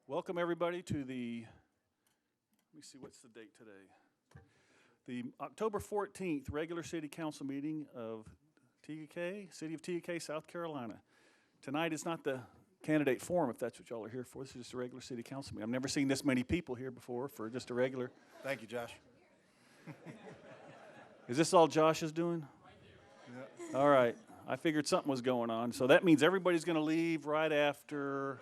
Welcome everybody to let me see, what's the date today? The October 14th regular city council meeting of TK, City of TK, South Carolina. Tonight is not the candidate forum, if that's what y'all are here for. This is just a regular city council meeting. I've never seen this many people here before for just a regular. Thank you, Josh. Is this all Josh is doing? Yeah. All right. I figured something was going on. So that means everybody's going to leave right after.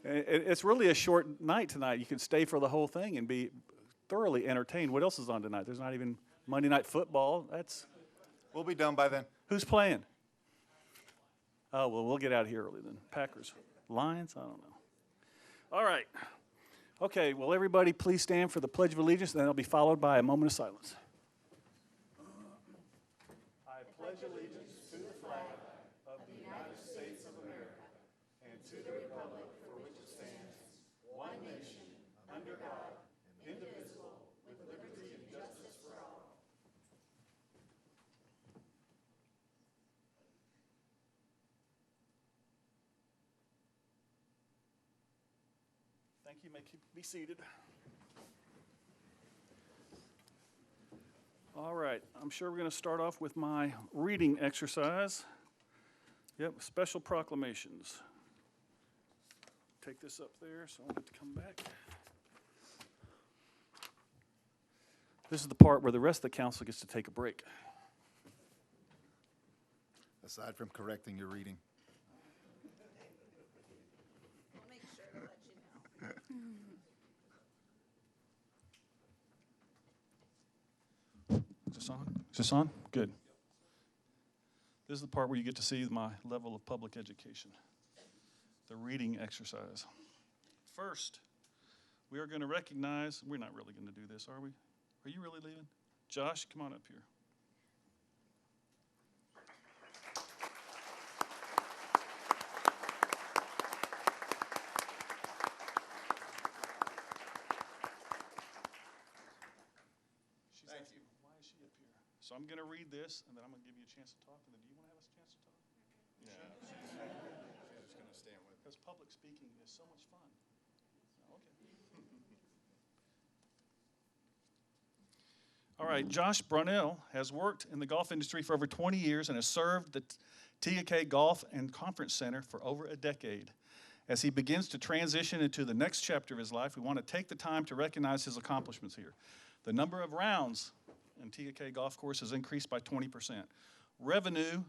It's really a short night tonight. You can stay for the whole thing and be thoroughly entertained. What else is on tonight? There's not even Monday Night Football. We'll be done by then. Who's playing? Oh, well, we'll get out of here early then. Packers. Lions? I don't know. All right. Okay, well, everybody please stand for the Pledge of Allegiance, and then it'll be followed by a moment of silence. I pledge allegiance to the flag of the United States of America and to the republic for which it stands, one nation, under God, indivisible, with liberty and justice for all. Thank you. May be seated. All right. I'm sure we're going to start off with my reading exercise. Yep, special proclamations. Take this up there so I don't have to come back. This is the part where the rest of the council gets to take a break. Aside from correcting your reading. We'll make sure to let you know. Is this on? Is this on? Good. This is the part where you get to see my level of public education. The reading exercise. First, we are going to recognize, we're not really going to do this, are we? Are you really leaving? Josh, come on up here. Thank you. Why is she up here? So I'm going to read this, and then I'm going to give you a chance to talk. And then do you want to have a chance to talk? Yeah. She's just going to stand with me. Because public speaking is so much fun. Okay. All right, Josh Brunell has worked in the golf industry for over 20 years and has served the TK Golf and Conference Center for over a decade. As he begins to transition into the next chapter of his life, we want to take the time to recognize his accomplishments here. The number of rounds in TK Golf Course has increased by 20%. Revenue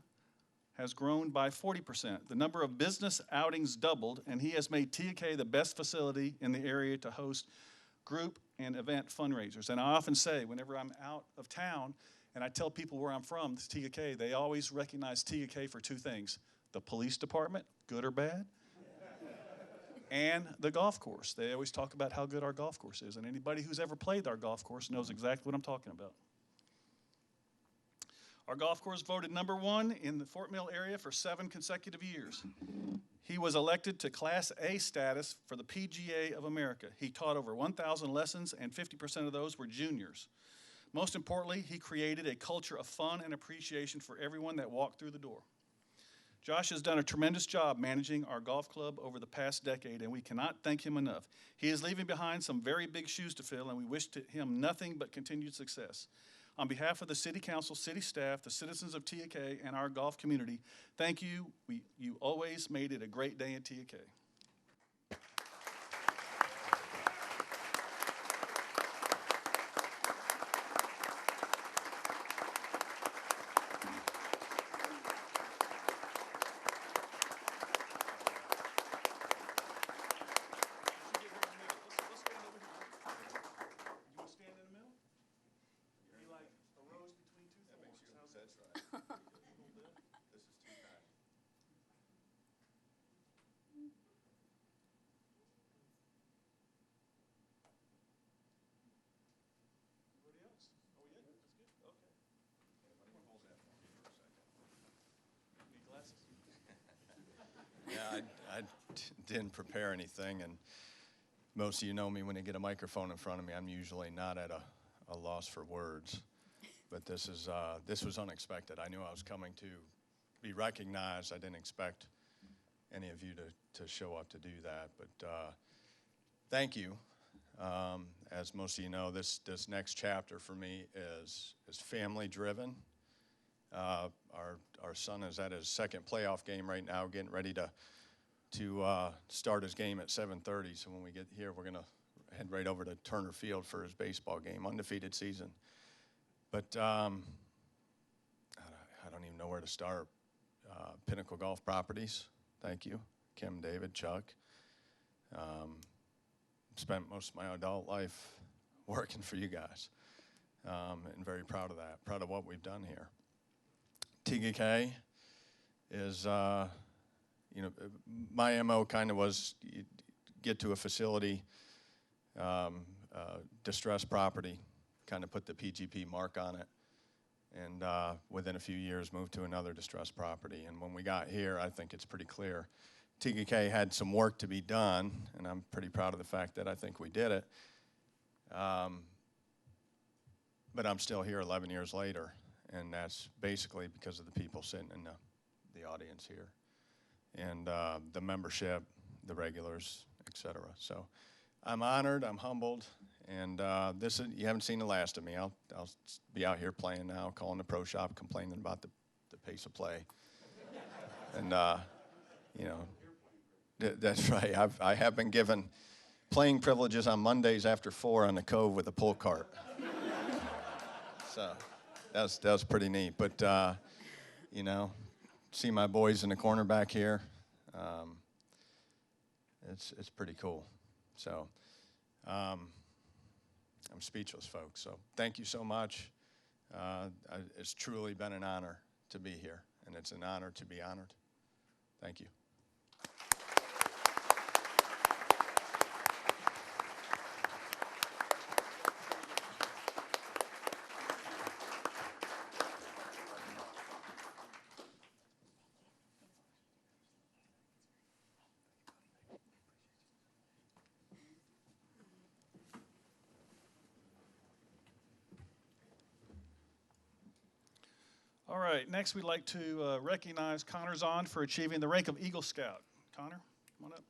has grown by 40%. The number of business outings doubled, and he has made TK the best facility in the area to host group and event fundraisers. And I often say, whenever I'm out of town and I tell people where I'm from, it's TK, they always recognize TK for two things: the police department, good or bad, and the golf course. They always talk about how good our golf course is, and anybody who's ever played our golf course knows exactly what I'm talking about. Our golf course voted number one in the Fort Mill area for 7 consecutive years. He was elected to Class A status for the PGA of America. He taught over 1,000 lessons, and 50% of those were juniors. Most importantly, he created a culture of fun and appreciation for everyone that walked through the door. Josh has done a tremendous job managing our golf club over the past decade, and we cannot thank him enough. He is leaving behind some very big shoes to fill, and we wish him nothing but continued success. On behalf of the City Council, City staff, the citizens of TK, and our golf community, thank you. You always made it a great day in TK. I didn't prepare anything, and most of you know me when you get a microphone in front of me. I'm usually not at a loss for words, but this was unexpected. I knew I was coming to be recognized. I didn't expect any of you to show up to do that. But thank you. As most of you know, this next chapter for me is family driven. Our son is at his second playoff game right now, getting ready to start his game at 7:30. So when we get here, we're gonna head right over to Turner Field for his baseball game, undefeated season. But I don't even know where to start. Pinnacle Golf Properties, thank you, Kim, David, Chuck. Spent most of my adult life working for you guys, and very proud of that, proud of what we've done here. TKK is, my MO kind of was get to a facility, distressed property, kind of put the PGP mark on it, and within a few years moved to another distressed property. And when we got here, I think it's pretty clear TKK had some work to be done, and I'm pretty proud of the fact that I think we did it. But I'm still here 11 years later, and that's basically because of the people sitting in the audience here, and the membership, the regulars, et cetera. So I'm honored, I'm humbled, and you haven't seen the last of me. I'll be out here playing now, calling the pro shop, complaining about the pace of play. And, that's right. I have been given playing privileges on Mondays after 4 on the Cove with a pull cart. So that was pretty neat. But, see my boys in the corner back here. It's pretty cool. So I'm speechless, folks. So thank you so much. It's truly been an honor to be here, and it's an honor to be honored. Thank you. All right, next we'd like to recognize Connor Zahn for achieving the rank of Eagle Scout. Connor, come on up.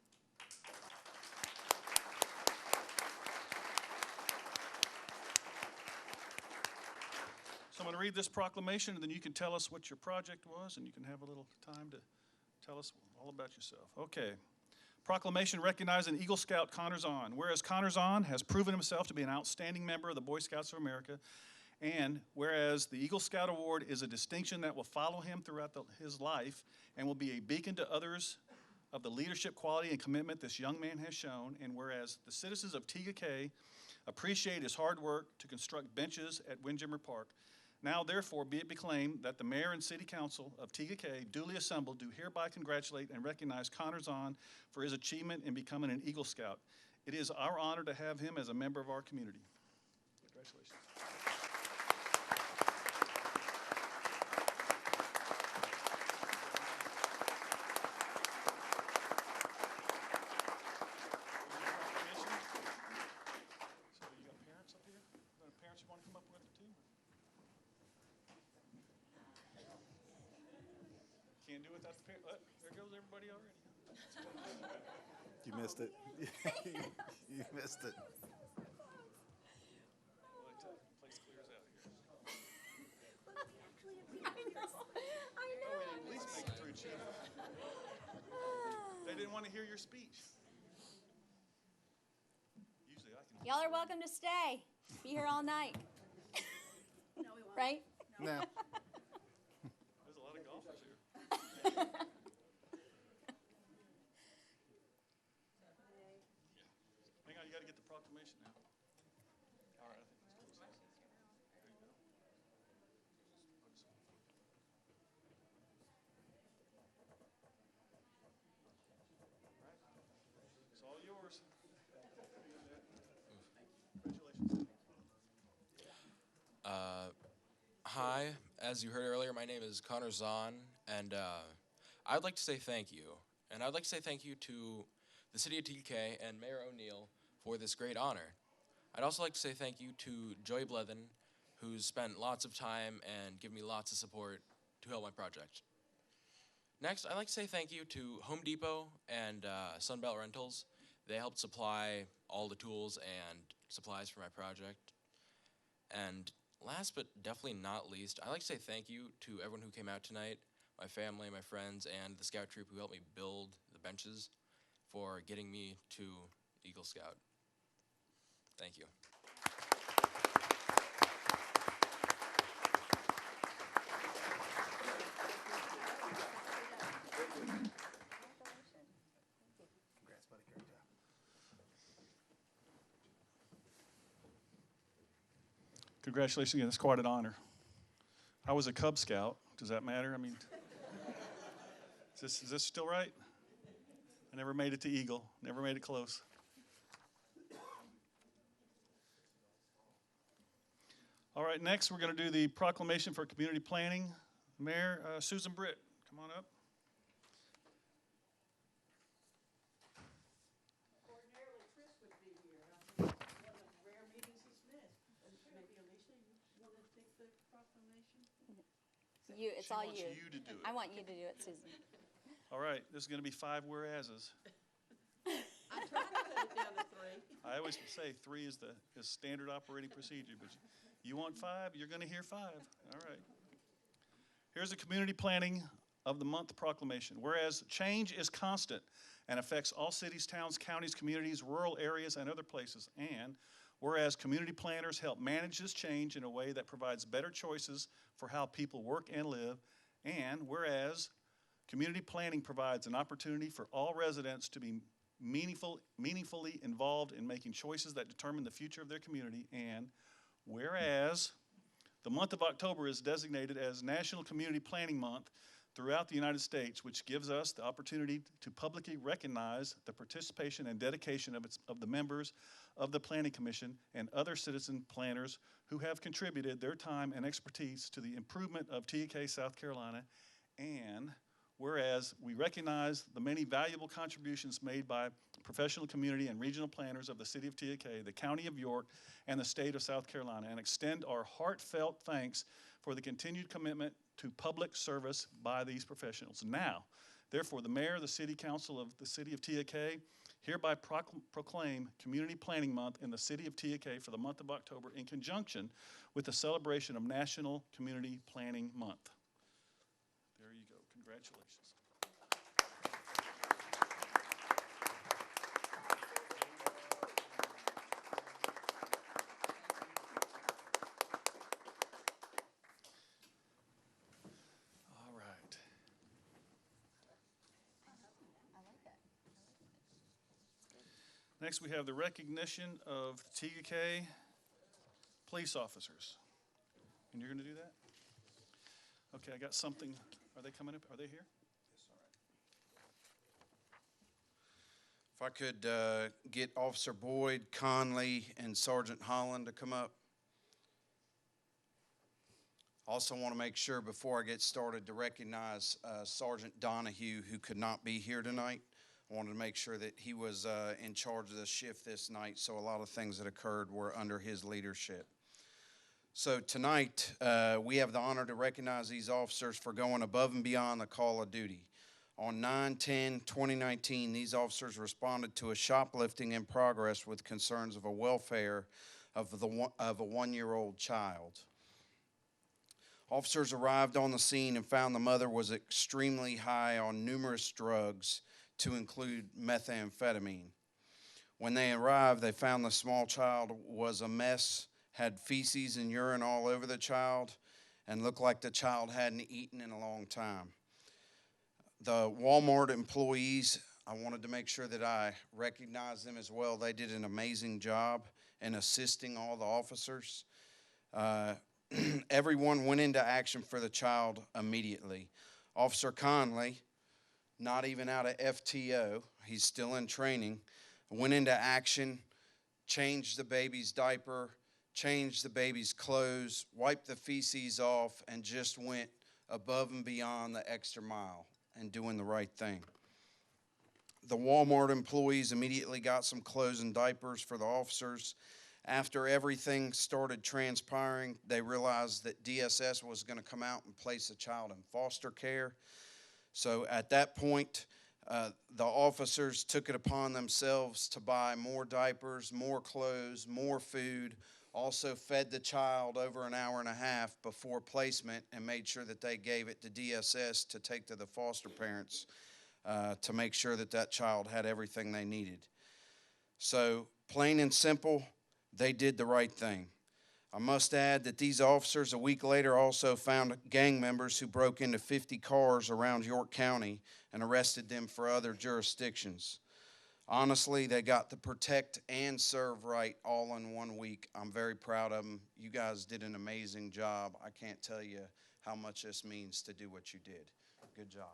So I'm going to read this proclamation, and then you can tell us what your project was, and you can have a little time to tell us all about yourself. Okay. Proclamation recognizing Eagle Scout Connor Zahn. Whereas Connor Zahn has proven himself to be an outstanding member of the Boy Scouts of America, and whereas the Eagle Scout Award is a distinction that will follow him throughout his life and will be a beacon to others of the leadership quality and commitment this young man has shown, and whereas the citizens of TKK appreciate his hard work to construct benches at Windjammer Park, now therefore be it proclaimed that the Mayor and City Council of TKK, duly assembled, do hereby congratulate and recognize Connor Zahn for his achievement in becoming an Eagle Scout. It is our honor to have him as a member of our community. Congratulations. Can't do it without the parents. There goes everybody already. You missed it. You missed it. Well, the place clears out here. I know. At least make it through Chief. They didn't want to hear your speech. Usually I can. Y'all are welcome to stay. Be here all night. No, we won't. Right? No. There's a lot of golfers here. Hang on, you got to get the proclamation now. All right, I think it's close. There you go. It's all yours. Congratulations. Hi, as you heard earlier, my name is Connor Zahn, and I'd like to say thank you. And I'd like to say thank you to the City of TK and Mayor O'Neill for this great honor. I'd also like to say thank you to Joy Blethen, who's spent lots of time and given me lots of support to help my project. Next, I'd like to say thank you to Home Depot and Sunbelt Rentals. They helped supply all the tools and supplies for my project. And last but definitely not least, I'd like to say thank you to everyone who came out tonight, my family, my friends, and the Scout Troop who helped me build the benches for getting me to Eagle Scout. Thank you. Congrats, buddy. Great job. Congratulations again. That's quite an honor. I was a Cub Scout. Does that matter? I mean, is this still right? I never made it to Eagle. Never made it close. All right, next we're going to do the proclamation for community planning. Mayor Susan Britt, come on up. Ordinarily, Chris would be here. One of the rare meetings he's missed. And maybe Alicia, you want to take the proclamation? It's She all wants you. you to do it. I want you to do it, Susan. All right, this is going to be 5 whereases. I tried to cut it down to 3. I always say 3 is standard operating procedure, but you want 5, you're going to hear 5. All right. Here's a community planning of the month proclamation. Whereas change is constant and affects all cities, towns, counties, communities, rural areas, and other places. And whereas community planners help manage this change in a way that provides better choices for how people work and live. And whereas community planning provides an opportunity for all residents to be meaningfully involved in making choices that determine the future of their community. And whereas the month of October is designated as National Community Planning Month throughout the United States, which gives us the opportunity to publicly recognize the participation and dedication of the members of the Planning Commission and other citizen planners who have contributed their time and expertise to the improvement of TK South Carolina. And whereas we recognize the many valuable contributions made by professional community and regional planners of the City of TK, the County of York, and the State of South Carolina, and extend our heartfelt thanks for the continued commitment to public service by these professionals. Now, therefore, the Mayor, the City Council of the City of TK hereby proclaim Community Planning Month in the City of TK for the month of October in conjunction with the celebration of National Community Planning Month. There you go. Congratulations. All right. Next, we have the recognition of TK police officers. And you're going to do that? Okay, I got something. Are they coming up? Are they here? If I could get Officer Boyd, Conley, and Sergeant Holland to come up. Also want to make sure before I get started to recognize Sergeant Donahue, who could not be here tonight. I wanted to make sure that he was in charge of the shift this night, so a lot of things that occurred were under his leadership. So tonight, we have the honor to recognize these officers for going above and beyond the call of duty. On 9/10/2019, these officers responded to a shoplifting in progress with concerns of a welfare of a one-year-old child. Officers arrived on the scene and found the mother was extremely high on numerous drugs, to include methamphetamine. When they arrived, they found the small child was a mess, had feces and urine all over the child, and looked like the child hadn't eaten in a long time. The Walmart employees, I wanted to make sure that I recognize them as well. They did an amazing job in assisting all the officers. Everyone went into action for the child immediately. Officer Conley, not even out of FTO, he's still in training, went into action, changed the baby's diaper, changed the baby's clothes, wiped the feces off, and just went above and beyond the extra mile and doing the right thing. The Walmart employees immediately got some clothes and diapers for the officers. After everything started transpiring, they realized that DSS was going to come out and place the child in foster care. So at that point, the officers took it upon themselves to buy more diapers, more clothes, more food, also fed the child over an hour and a half before placement, and made sure that they gave it to DSS to take to the foster parents to make sure that that child had everything they needed. So plain and simple, they did the right thing. I must add that these officers a week later also found gang members who broke into 50 cars around York County and arrested them for other jurisdictions. Honestly, they got the protect and serve right all in 1 week. I'm very proud of them. You guys did an amazing job. I can't tell you how much this means to do what you did. Good job.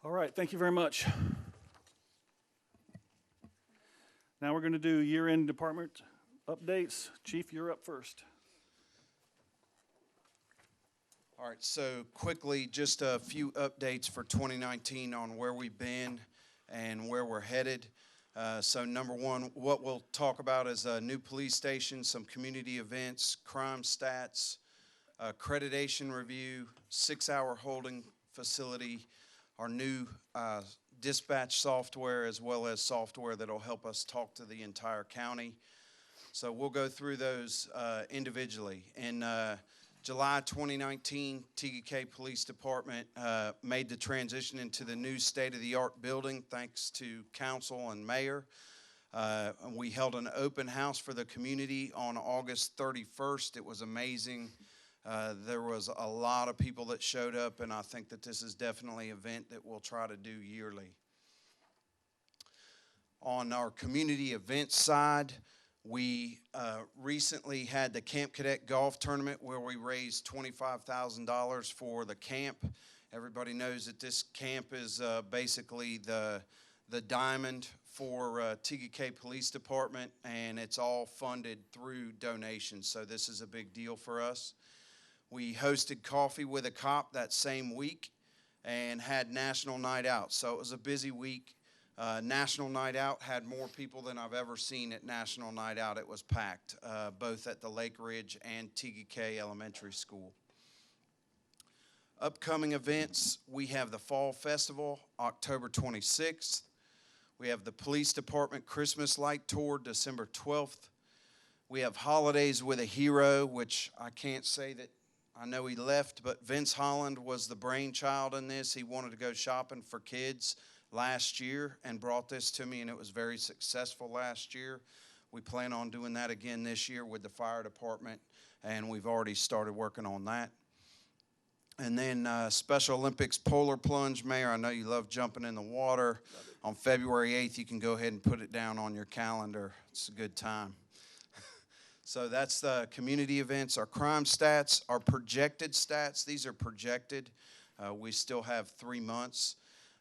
All right, thank you very much. Now we're going to do year-end department updates. Chief, you're up first. All right, so quickly, just a few updates for 2019 on where we've been and where we're headed. So number one, what we'll talk about is a new police station, some community events, crime stats, accreditation review, 6-hour holding facility, our new dispatch software, as well as software that'll help us talk to the entire county. So we'll go through those individually. In July 2019, TGK Police Department made the transition into the new state-of-the-art building thanks to council and mayor. We held an open house for the community on August 31st. It was amazing. There was a lot of people that showed up, and I think that this is definitely an event that we'll try to do yearly. On our community events side, we recently had the Camp Cadet Golf Tournament where we raised $25,000 for the camp. Everybody knows that this camp is basically the diamond for TGK Police Department, and it's all funded through donations, so this is a big deal for us. We hosted Coffee with a Cop that same week and had National Night Out, so it was a busy week. National Night Out had more people than I've ever seen at National Night Out. It was packed, both at the Lake Ridge and TGK Elementary School. Upcoming events, we have the Fall Festival, October 26th. We have the Police Department Christmas Light Tour, December 12th. We have Holidays with a Hero, which I can't say that I know he left, but Vince Holland was the brainchild in this. He wanted to go shopping for kids last year and brought this to me, and it was very successful last year. We plan on doing that again this year with the fire department, and we've already started working on that. And then Special Olympics Polar Plunge. Mayor, I know you love jumping in the water. On February 8th, you can go ahead and put it down on your calendar. It's a good time. So that's the community events. Our crime stats, our projected stats, these are projected. We still have 3 months.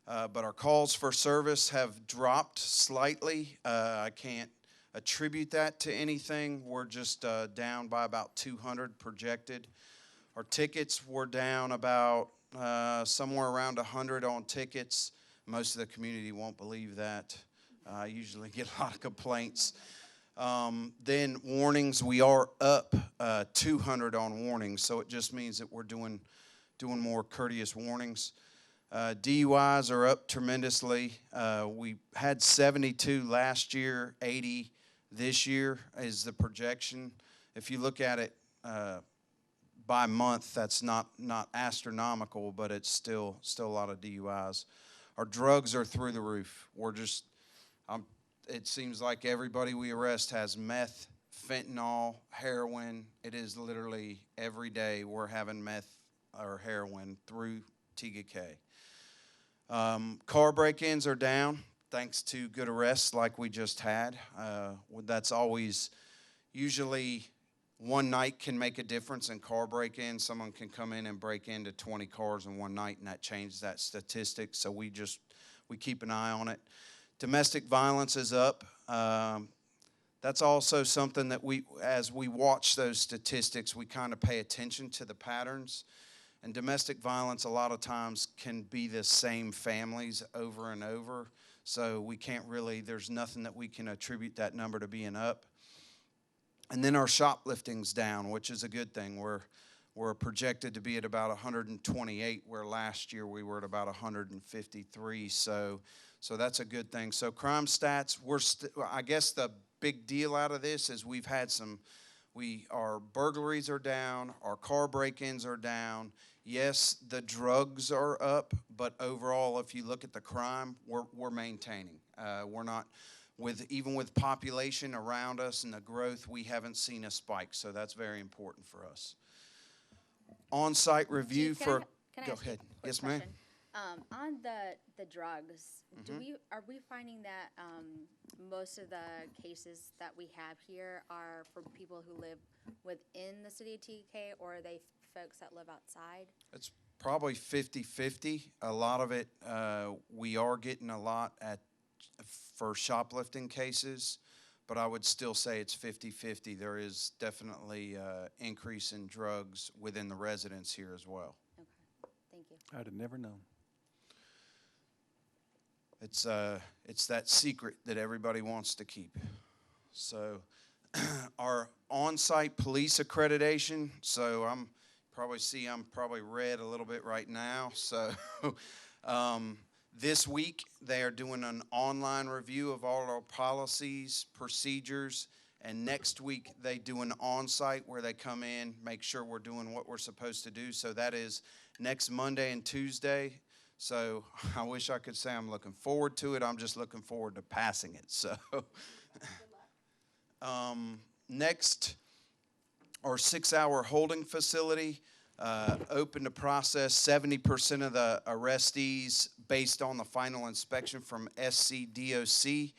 But our calls for service have dropped slightly. I can't attribute that to anything. We're just down by about 200 projected. Our tickets were down about somewhere around 100 on tickets. Most of the community won't believe that. I usually get a lot of complaints. Then warnings, we are up 200 on warnings, so it just means that we're doing more courteous warnings. DUIs are up tremendously. We had 72 last year, 80 this year is the projection. If you look at it by month, that's not astronomical, but it's still a lot of DUIs. Our drugs are through the roof. It seems like everybody we arrest has meth, fentanyl, heroin. It is literally every day we're having meth or heroin through TGK. Car break-ins are down thanks to good arrests like we just had. That's always usually one night can make a difference in car break-in. Someone can come in and break into 20 cars in one night, and that changes that statistic. So we keep an eye on it. Domestic violence is up. That's also something that as we watch those statistics, we kind of pay attention to the patterns. And domestic violence a lot of times can be the same families over and over. So we can't really, there's nothing that we can attribute that number to being up. And then our shoplifting's down, which is a good thing. We're projected to be at about 128, where last year we were at about 153. So that's a good thing. So crime stats, I guess the big deal out of this is we've had our burglaries are down, our car break-ins are down. Yes, the drugs are up, but overall, if you look at the crime, we're maintaining. We're not, even with population around us and the growth, we haven't seen a spike, so that's very important for us. On-site review Chief, for, can I go ask you a ahead. quick Yes, ma'am. question? On the drugs, are we finding that most of the cases that we have here are for people who live within the city of TK, or are they folks that live outside? It's probably 50-50. A lot of it, we are getting a lot for shoplifting cases, but I would still say it's 50-50. There is definitely increase in drugs within the residents here as well. Okay, thank you. I'd have never known. It's that secret that everybody wants to keep. So our on-site police accreditation, so I'm probably red a little bit right now. So this week they are doing an online review of all our policies, procedures, and next week they do an on-site where they come in, make sure we're doing what we're supposed to do. So that is next Monday and Tuesday. So I wish I could say I'm looking forward to it. I'm just looking forward to passing it. So next, our 6-hour holding facility, open to process 70% of the arrestees based on the final inspection from SCDOC.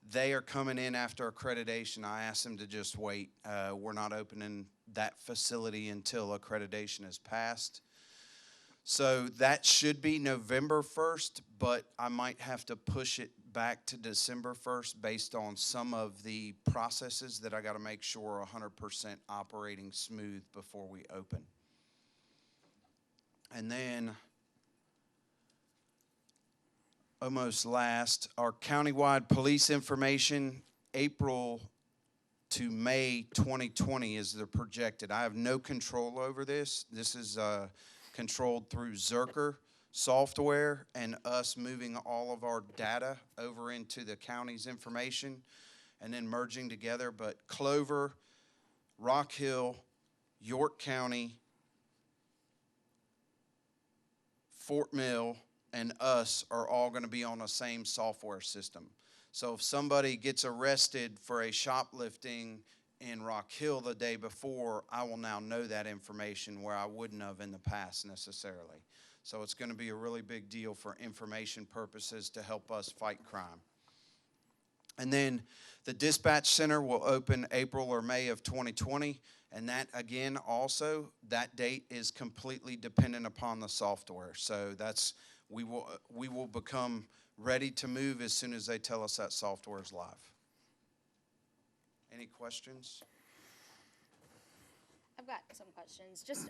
They are coming in after accreditation. I asked them to just wait. We're not opening that facility until accreditation is passed. So that should be November 1st, but I might have to push it back to December 1st based on some of the processes that I got to make sure are 100% operating smooth before we open. And then, almost last, our countywide police information, April to May 2020 is the projected. I have no control over this. This is controlled through Zerker software and us moving all of our data over into the county's information and then merging together. But Clover, Rock Hill, York County, Fort Mill, and us are all going to be on the same software system. So if somebody gets arrested for a shoplifting in Rock Hill the day before, I will now know that information where I wouldn't have in the past necessarily. So it's going to be a really big deal for information purposes to help us fight crime. And then the dispatch center will open April or May of 2020. And that, again, also, that date is completely dependent upon the software. So we will become ready to move as soon as they tell us that software is live. Any questions? I've got some questions. Just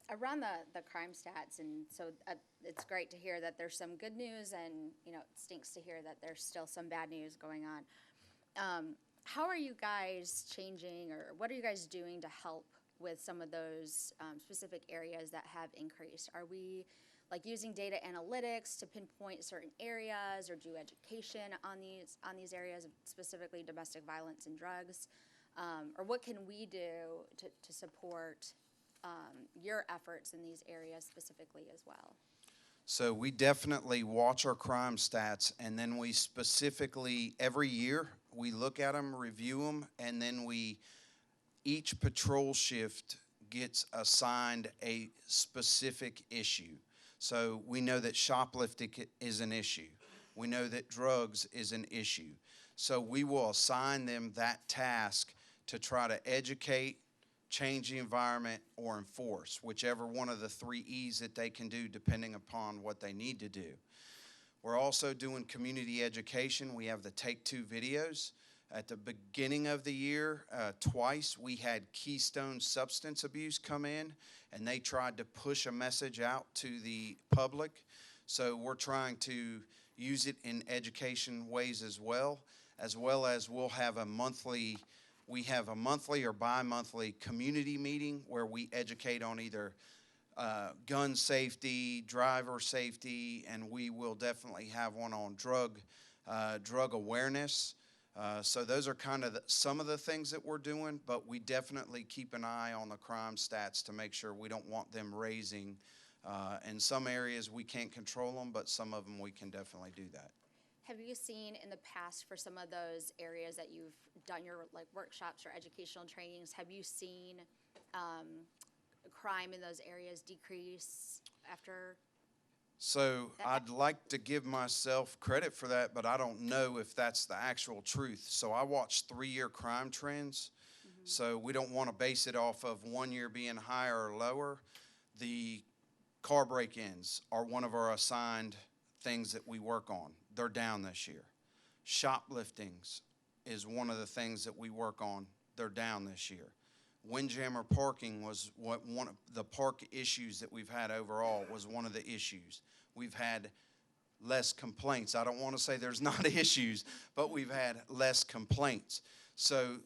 around the crime stats, and so it's great to hear that there's some good news, and it stinks to hear that there's still some bad news going on. How are you guys changing, or what are you guys doing to help with some of those specific areas that have increased? Are we like using data analytics to pinpoint certain areas or do education on these areas, specifically domestic violence and drugs? Or what can we do to support your efforts in these areas specifically as well? So we definitely watch our crime stats, and then we specifically, every year, we look at them, review them, and then each patrol shift gets assigned a specific issue. So we know that shoplifting is an issue. We know that drugs is an issue. So we will assign them that task to try to educate, change the environment, or enforce, whichever one of the 3 E's that they can do depending upon what they need to do. We're also doing community education. We have the Take Two videos. At the beginning of the year, twice we had Keystone Substance Abuse come in, and they tried to push a message out to the public. So we're trying to use it in education ways as well as we'll have a monthly or bi-monthly community meeting where we educate on either gun safety, driver safety, and we will definitely have one on drug awareness. So those are kind of some of the things that we're doing, but we definitely keep an eye on the crime stats to make sure we don't want them raising. In some areas we can't control them, but some of them we can definitely do that. Have you seen in the past for some of those areas that you've done your like workshops or educational trainings, have you seen crime in those areas decrease after? So I'd like to give myself credit for that, but I don't know if that's the actual truth. So I watched 3-year crime trends. So we don't want to base it off of 1 year being higher or lower. The car break-ins are one of our assigned things that we work on. They're down this year. Shopliftings is one of the things that we work on. They're down this year. Windjammer parking was one of the park issues that we've had overall was one of the issues. We've had less complaints. I don't want to say there's not issues, but we've had less complaints. So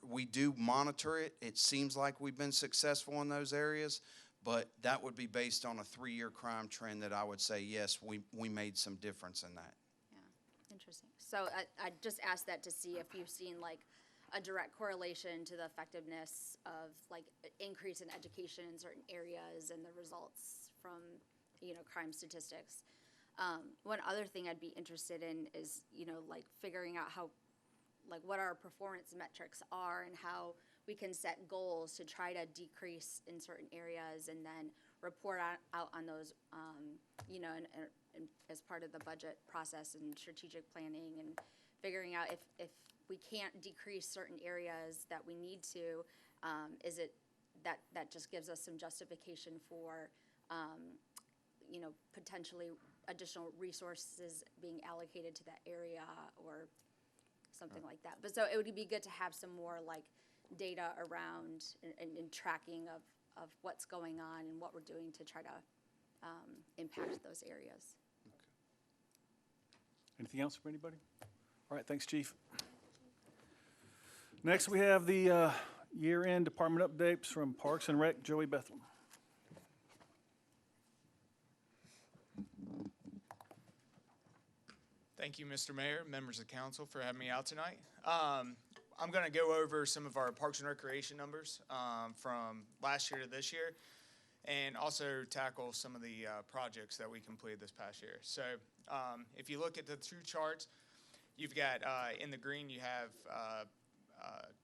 we do monitor it. It seems like we've been successful in those areas, but that would be based on a 3-year crime trend that I would say, yes, we made some difference in that. Yeah, interesting. So I just asked that to see if you've seen like a direct correlation to the effectiveness of like increase in education in certain areas and the results from, crime statistics. One other thing I'd be interested in is, like figuring out what our performance metrics are and how we can set goals to try to decrease in certain areas and then report out on those, and as part of the budget process and strategic planning and figuring out if we can't decrease certain areas that we need to, is it that just gives us some justification for, potentially additional resources being allocated to that area or something like that. But so it would be good to have some more like data around and tracking of what's going on and what we're doing to try to impact those areas. Anything else from anybody? All right, thanks, Chief. Next, we have the year-end department updates from Parks and Rec, Joey Bethlehem. Thank you, Mr. Mayor, members of council, for having me out tonight. I'm going to go over some of our Parks and Recreation numbers from last year to this year, and also tackle some of the projects that we completed this past year. So if you look at the two charts, you've got in the green you have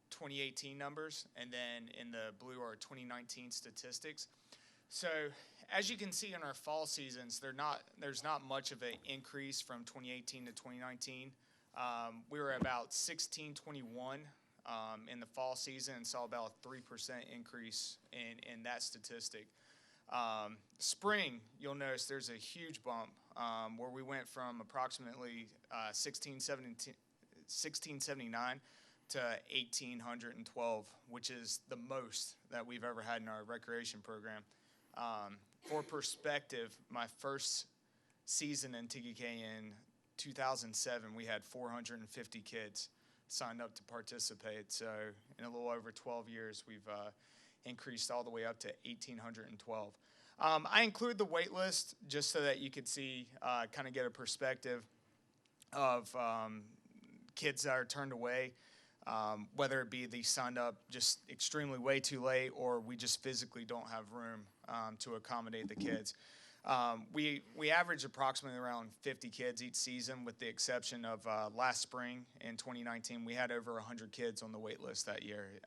2018 numbers, and then in the blue are 2019 statistics. So as you can see in our fall seasons, there's not much of an increase from 2018 to 2019. We were about 1621 in the fall season and saw about a 3% increase in that statistic. Spring, you'll notice there's a huge bump where we went from approximately 1679 to 1812, which is the most that we've ever had in our recreation program. For perspective, my first season in TKK in 2007, we had 450 kids signed up to participate. So in a little over 12 years, we've increased all the way up to 1,812. I include the wait list just so that you could see, kind of get a perspective of kids that are turned away, whether it be they signed up just extremely way too late or we just physically don't have room to accommodate the kids. We average approximately around 50 kids each season, with the exception of last spring in 2019. We had over 100 kids on the wait list that year.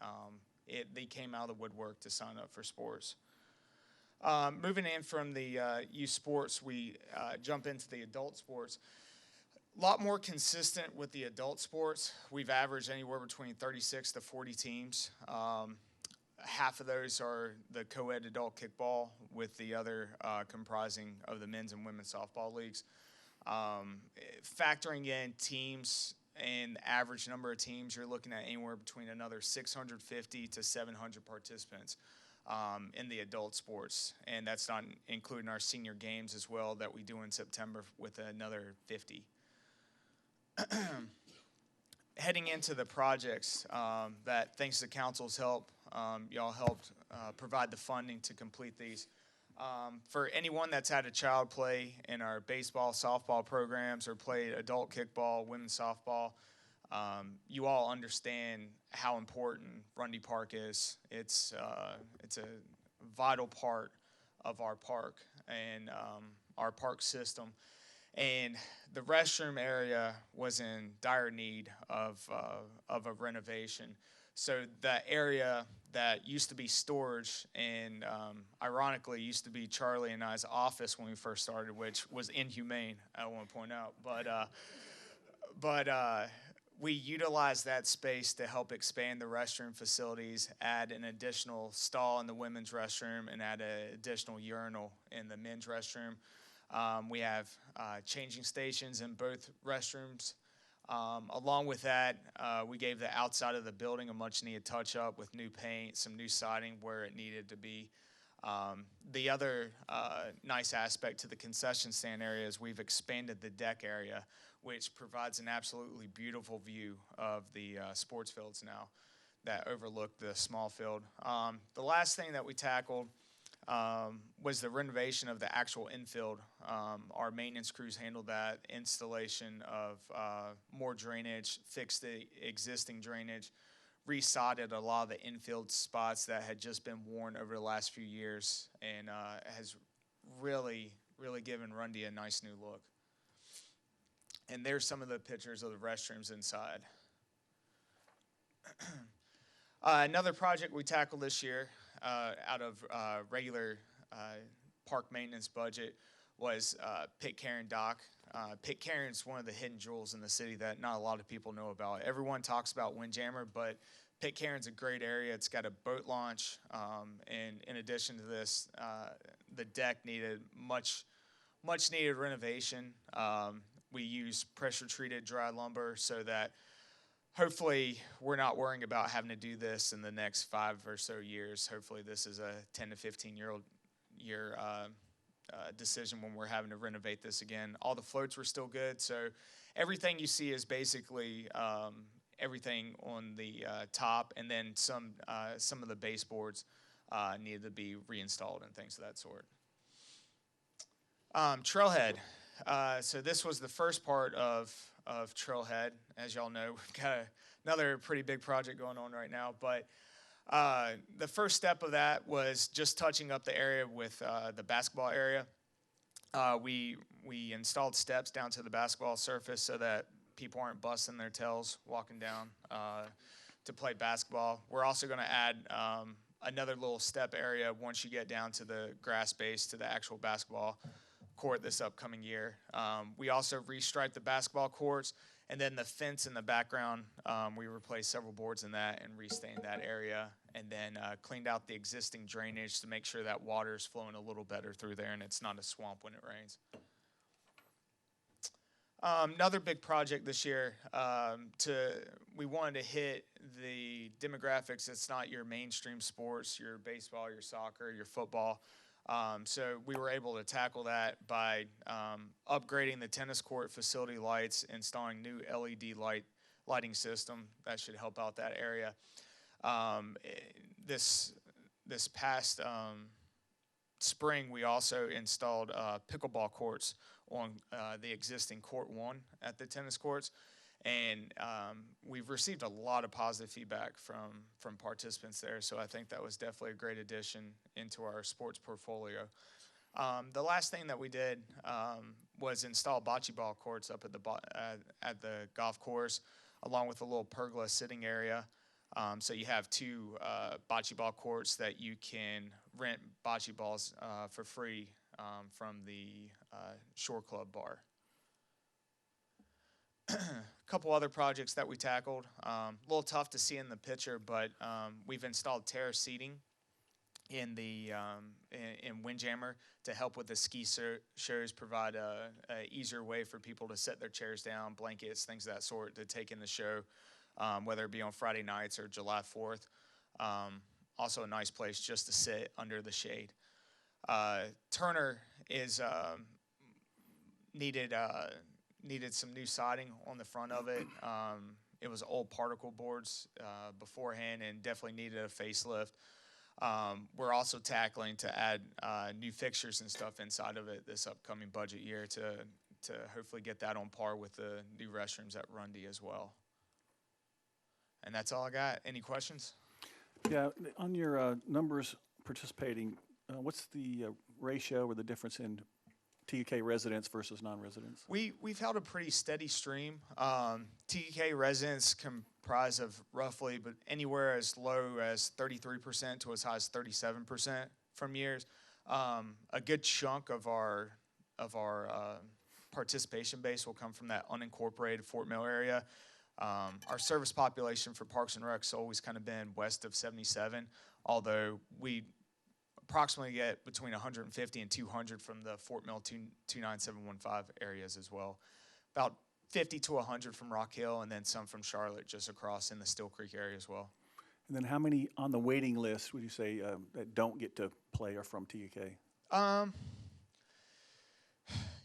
They came out of the woodwork to sign up for sports. Moving in from the youth sports, we jump into the adult sports. A lot more consistent with the adult sports. We've averaged anywhere between 36 to 40 teams. Half of those are the co-ed adult kickball, with the other comprising of the men's and women's softball leagues. Factoring in teams and the average number of teams, you're looking at anywhere between another 650 to 700 participants in the adult sports. And that's not including our senior games as well that we do in September with another 50. Heading into the projects that, thanks to council's help, y'all helped provide the funding to complete these. For anyone that's had a child play in our baseball, softball programs or played adult kickball, women's softball, you all understand how important Rundy Park is. It's a vital part of our park and our park system. And the restroom area was in dire need of a renovation. So that area that used to be storage and ironically used to be Charlie and I's office when we first started, which was inhumane, I want to point out. But we utilized that space to help expand the restroom facilities, add an additional stall in the women's restroom, and add an additional urinal in the men's restroom. We have changing stations in both restrooms. Along with that, we gave the outside of the building a much-needed touch-up with new paint, some new siding where it needed to be. The other nice aspect to the concession stand area is we've expanded the deck area, which provides an absolutely beautiful view of the sports fields now that overlook the small field. The last thing that we tackled was the renovation of the actual infield. Our maintenance crews handled that, installation of more drainage, fixed the existing drainage, resodded a lot of the infield spots that had just been worn over the last few years, and has really given Rundy a nice new look. And there's some of the pictures of the restrooms inside. Another project we tackled this year out of regular park maintenance budget was Pitcairn Dock. Pitcairn's one of the hidden jewels in the city that not a lot of people know about. Everyone talks about Windjammer, but Pitcairn's a great area. It's got a boat launch, and in addition to this, the deck needed much needed renovation. We use pressure-treated dry lumber so that hopefully we're not worrying about having to do this in the next 5 or so years. Hopefully this is a 10 to 15-year decision when we're having to renovate this again. All the floats were still good, so everything you see is basically everything on the top, and then some of the baseboards needed to be reinstalled and things of that sort. Trailhead. So this was the first part of Trailhead. As y'all know, we've got another pretty big project going on right now. But the first step of that was just touching up the area with the basketball area. We installed steps down to the basketball surface so that people aren't busting their tails walking down to play basketball. We're also going to add another little step area once you get down to the grass base to the actual basketball court this upcoming year. We also restriped the basketball courts, and then the fence in the background, we replaced several boards in that and restained that area, and then cleaned out the existing drainage to make sure that water is flowing a little better through there and it's not a swamp when it rains. Another big project this year, we wanted to hit the demographics. It's not your mainstream sports, your baseball, your soccer, your football. So we were able to tackle that by upgrading the tennis court facility lights, installing new LED lighting system that should help out that area. This past spring, we also installed pickleball courts on the existing court 1 at the tennis courts. And we've received a lot of positive feedback from participants there. So I think that was definitely a great addition into our sports portfolio. The last thing that we did was install bocce ball courts up at the golf course, along with a little pergola sitting area. So you have 2 bocce ball courts that you can rent bocce balls for free from the Shore Club bar. A couple other projects that we tackled. A little tough to see in the picture, but we've installed terrace seating in the in Windjammer to help with the ski shows, provide a easier way for people to set their chairs down, blankets, things of that sort, to take in the show, whether it be on Friday nights or July 4th. Also a nice place just to sit under the shade. Turner is needed some new siding on the front of it. It was old particle boards beforehand and definitely needed a facelift. We're also tackling to add new fixtures and stuff inside of it this upcoming budget year to hopefully get that on par with the new restrooms at Rundy as well. And that's all I got. Any questions? Yeah, on your numbers participating, what's the ratio or the difference in TUK residents versus non-residents? We've held a pretty steady stream. TUK residents comprise of roughly, but anywhere as low as 33% to as high as 37% from years. A good chunk of our participation base will come from that unincorporated Fort Mill area. Our service population for Parks and Rec's always kind of been west of 77, although we approximately get between 150 and 200 from the Fort Mill 29715 areas as well. About 50 to 100 from Rock Hill, and then some from Charlotte just across in the Still Creek area as well. And then how many on the waiting list would you say that don't get to play are from TUK?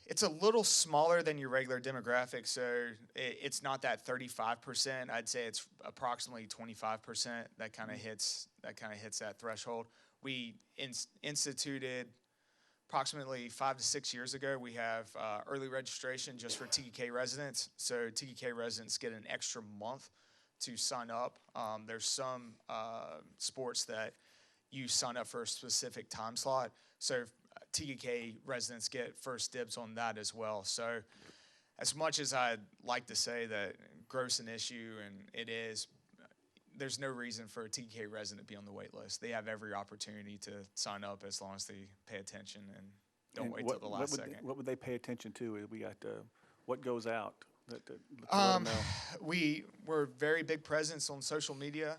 It's a little smaller than your regular demographic, so it's not that 35%. I'd say it's approximately 25% that kind of hits that threshold. We instituted approximately 5 to 6 years ago. We have early registration just for TUK residents. So TUK residents get an extra month to sign up. There's some sports that you sign up for a specific time slot. So TUK residents get first dibs on that as well. So as much as I'd like to say that gross an issue, and it is, there's no reason for a TUK resident to be on the wait list. They have every opportunity to sign up as long as they pay attention and don't wait till the last second. What would they pay attention to? We got what goes out? Let them know. We're very big presence on social media.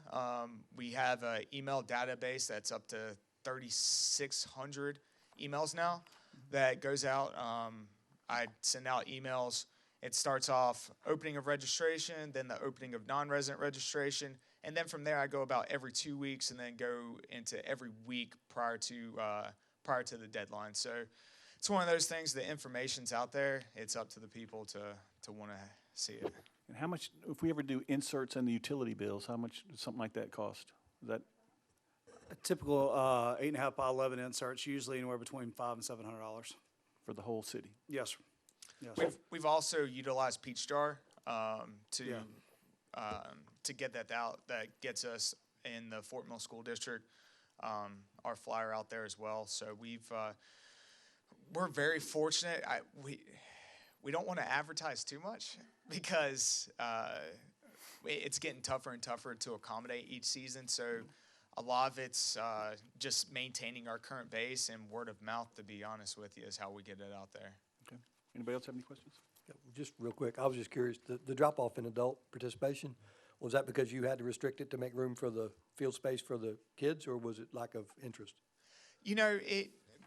We have an email database that's up to 3,600 emails now that goes out. I send out emails. It starts off opening of registration, then the opening of non-resident registration, and then from there I go about every 2 weeks, and then go into every week prior to the deadline. So it's one of those things. The information's out there. It's up to the people to want to see it. And how much, if we ever do inserts in the utility bills, how much does something like that cost? Is that A typical 8.5 by 11 inserts, usually anywhere between $500 and $700. for the whole city? Yes, sir. Yes, sir. We've also utilized Peach Jar to get that out. That gets us in the Fort Mill School District. Our flyer out there as well. So we're very fortunate. We don't want to advertise too much because it's getting tougher and tougher to accommodate each season. So a lot of it's just maintaining our current base and word of mouth, to be honest with you, is how we get it out there. Okay. Anybody else have any questions? Yeah, just real quick, I was just curious, the drop-off in adult participation, was that because you had to restrict it to make room for the field space for the kids, or was it lack of interest? You know,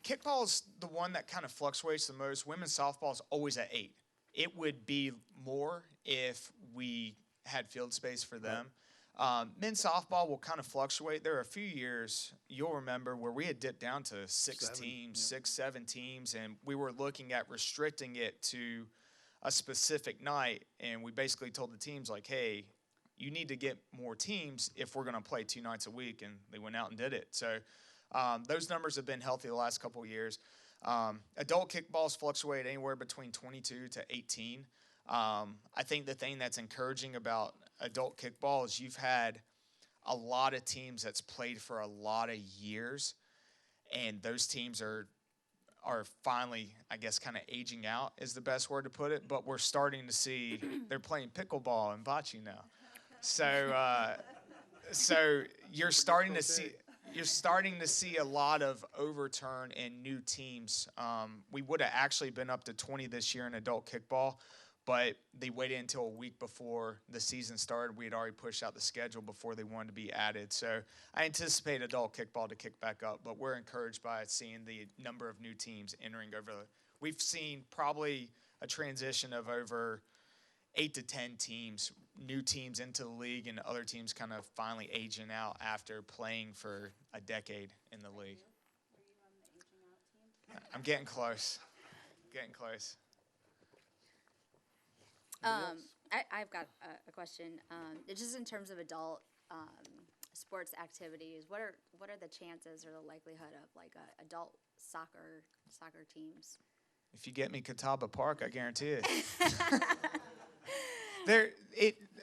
kickball's the one that kind of fluctuates the most. Women's softball's always at 8. It would be more if we had field space for them. Men's softball will kind of fluctuate. There are a few years, you'll remember, where we had dipped down to 7 teams, and we were looking at restricting it to a specific night, and we basically told the teams, like, hey, you need to get more teams if we're going to play 2 nights a week, and they went out and did it. So Those numbers have been healthy the last couple of years. Adult kickballs fluctuate anywhere between 22 to 18. I think the thing that's encouraging about adult kickball is you've had a lot of teams that's played for a lot of years, and those teams are finally, I guess, kind of aging out is the best word to put it. But we're starting to see they're playing pickleball and bocce now, so you're starting to see a lot of overturn in new teams. We would have actually been up to 20 this year in adult kickball, but they waited until a week before the season started. We had already pushed out the schedule before they wanted to be added. So I anticipate adult kickball to kick back up, but we're encouraged by seeing the number of new teams entering we've seen probably a transition of over 8 to 10 teams, new teams into the league, and other teams kind of finally aging out after playing for a decade in the league. I'm getting close. Getting close. I've got a question. It's just in terms of adult sports activities, what are the chances or the likelihood of like adult soccer teams? If you get me Catawba Park, I guarantee it.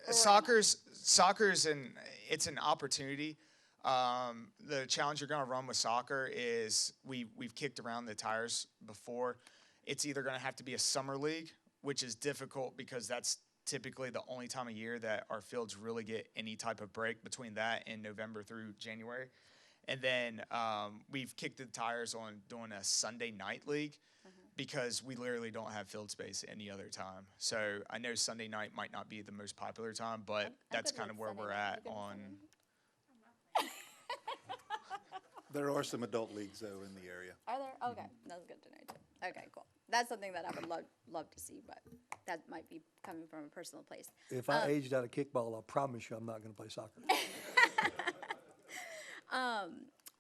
Soccer's it's an opportunity. The challenge you're going to run with soccer is we've kicked around the tires before. It's either going to have to be a summer league, which is difficult because that's typically the only time of year that our fields really get any type of break between that and November through January. And then we've kicked the tires on doing a Sunday night league because we literally don't have field space any other time. So I know Sunday night might not be the most popular time, but that's kind of where we're at on. There are some adult leagues, though, in the area. Are there? Okay, that's good to know too. Okay, cool. That's something that I would love to see, but that might be coming from a personal place. If I aged out of kickball, I promise you I'm not gonna play soccer.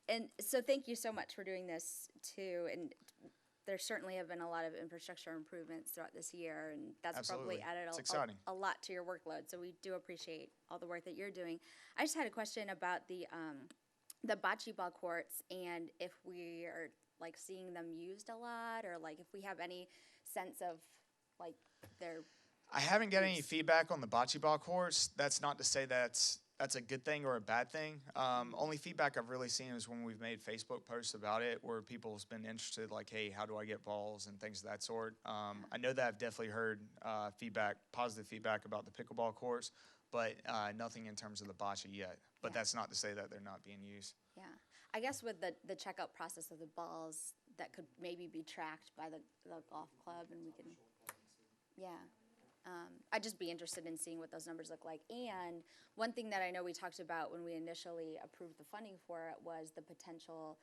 And so thank you so much for doing this too. And there certainly have been a lot of infrastructure improvements throughout this year, and that's Absolutely. probably added It's exciting. a lot to your workload. So we do appreciate all the work that you're doing. I just had a question about the bocce ball courts, and if we are like seeing them used a lot, or like if we have any sense of like their. I haven't got any feedback on the bocce ball course. That's not to say that's a good thing or a bad thing. Only feedback I've really seen is when we've made Facebook posts about it, where people's been interested, like, hey, how do I get balls and things of that sort. I know that I've definitely heard positive feedback about the pickleball courts, but nothing in terms of the bocce yet. But that's not to say that they're not being used. Yeah, I guess with the checkout process of the balls, that could maybe be tracked by the golf club, and we can. Yeah. I'd just be interested in seeing what those numbers look like. And one thing that I know we talked about when we initially approved the funding for it was the potential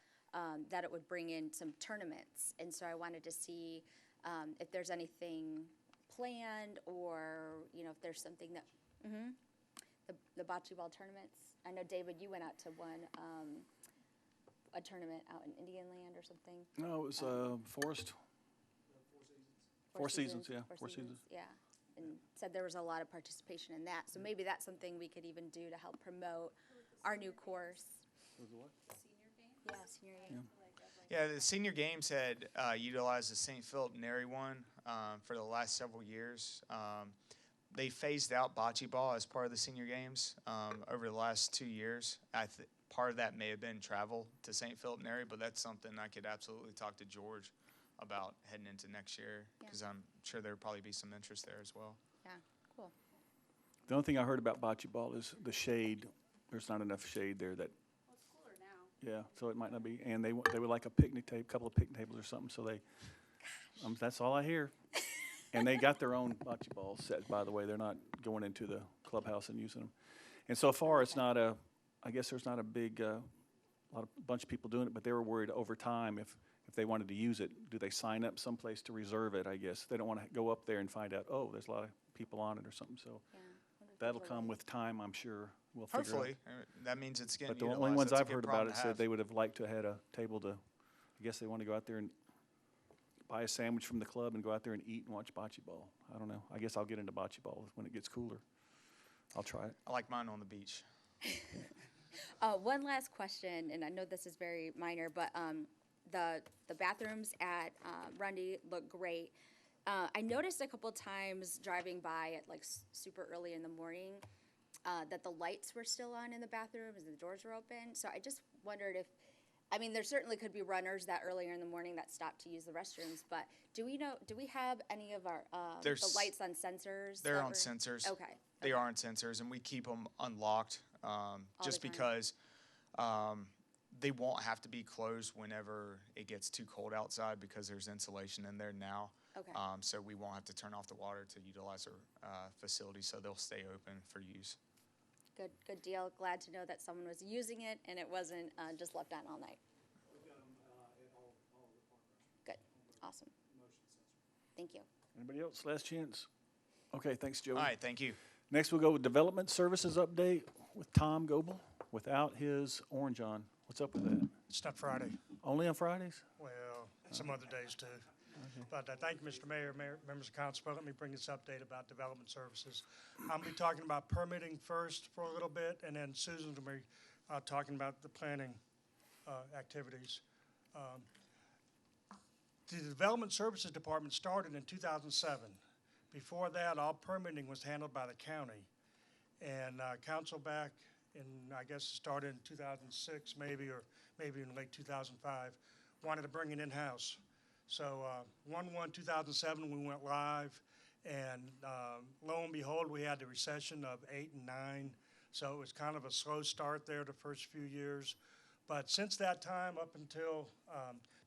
that it would bring in some tournaments. And so I wanted to see if there's anything planned, or if there's something that the bocce ball tournaments. I know, David, you went out to one a tournament out in Indian Land or something. No, it was Forest. Four Seasons, yeah. Four Seasons. Yeah, and said there was a lot of participation in that. So maybe that's something we could even do to help promote our new course. Was it what? Yeah, senior game. Yeah, the senior games had utilized the St. Philip Neri one for the last several years. They phased out bocce ball as part of the senior games over the last 2 years. Part of that may have been travel to St. Philip Neri, but that's something I could absolutely talk to George about heading into next year, because I'm sure there'll probably be some interest there as well. Yeah, cool. The only thing I heard about bocce ball is the shade. There's not enough shade there that. Well, it's cooler now. Yeah, so it might not be. And they would like a picnic table, couple of picnic tables or something. So they, that's all I hear. And they got their own bocce ball set, by the way. They're not going into the clubhouse and using them. And so far, it's not I guess there's not a big, bunch of people doing it, but they were worried over time if they wanted to use it, do they sign up someplace to reserve it, I guess. They don't want to go up there and find out, oh, there's a lot of people on it or something. So Yeah. that'll come with time, I'm sure. We'll figure Hopefully, out. that means it's getting But the utilized. only ones That's a I've good heard about problem it to said have. they would have liked to have had a table to, I guess they want to go out there and buy a sandwich from the club and go out there and eat and watch bocce ball. I don't know. I guess I'll get into bocce ball when it gets cooler. I'll try it. I like mine on the beach. One last question, and I know this is very minor, but the bathrooms at Rundy look great. I noticed a couple times driving by at like super early in the morning that the lights were still on in the bathrooms and the doors were open. So I just wondered if, I mean, there certainly could be runners that earlier in the morning that stop to use the restrooms, but do we have any of our the There's- lights on sensors? They're that on were- sensors. Okay. They are on sensors, and we keep them unlocked just the time? because they won't have to be closed whenever it gets too cold outside because there's insulation in there now. Okay. So we won't have to turn off the water to utilize our facility, so they'll stay open for use. Good deal. Glad to know that someone was using it and it wasn't just left on all night. Good. Awesome. Thank you. Anybody else? Last chance? Okay, thanks, Joey. All right, thank you. Next, we'll go with Development Services Update with Tom Goebel without his orange on. What's up with that? It's not Friday. Only on Fridays? Well, some other days too. But thank you, Mr. Mayor, members of council. Let me bring this update about development services. I'm going to be talking about permitting first for a little bit, and then Susan's going to be talking about the planning activities. The Development Services Department started in 2007. Before that, all permitting was handled by the county. And council back in, I guess it started in 2006 maybe, or maybe in late 2005, wanted to bring it in-house. So 1/1/2007, we went live, and lo and behold, we had the recession of 8 and 9. So it was kind of a slow start there the first few years. But since that time up until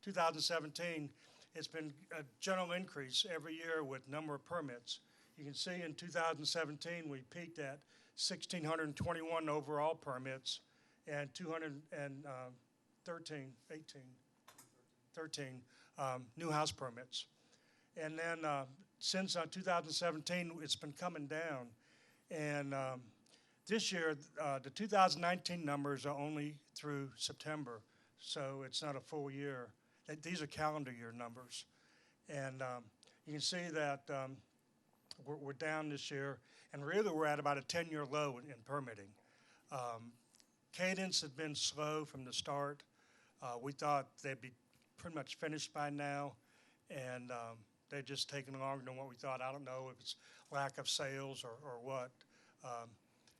2017, it's been a general increase every year with number of permits. You can see in 2017, we peaked at 1,621 overall permits and 13 new house permits. And then since 2017, it's been coming down. And this year, the 2019 numbers are only through September, so it's not a full year. These are calendar year numbers. And you can see that we're down this year, and really we're at about a 10-year low in permitting. Cadence has been slow from the start. We thought they'd be pretty much finished by now, and they're just taking longer than what we thought. I don't know if it's lack of sales or what,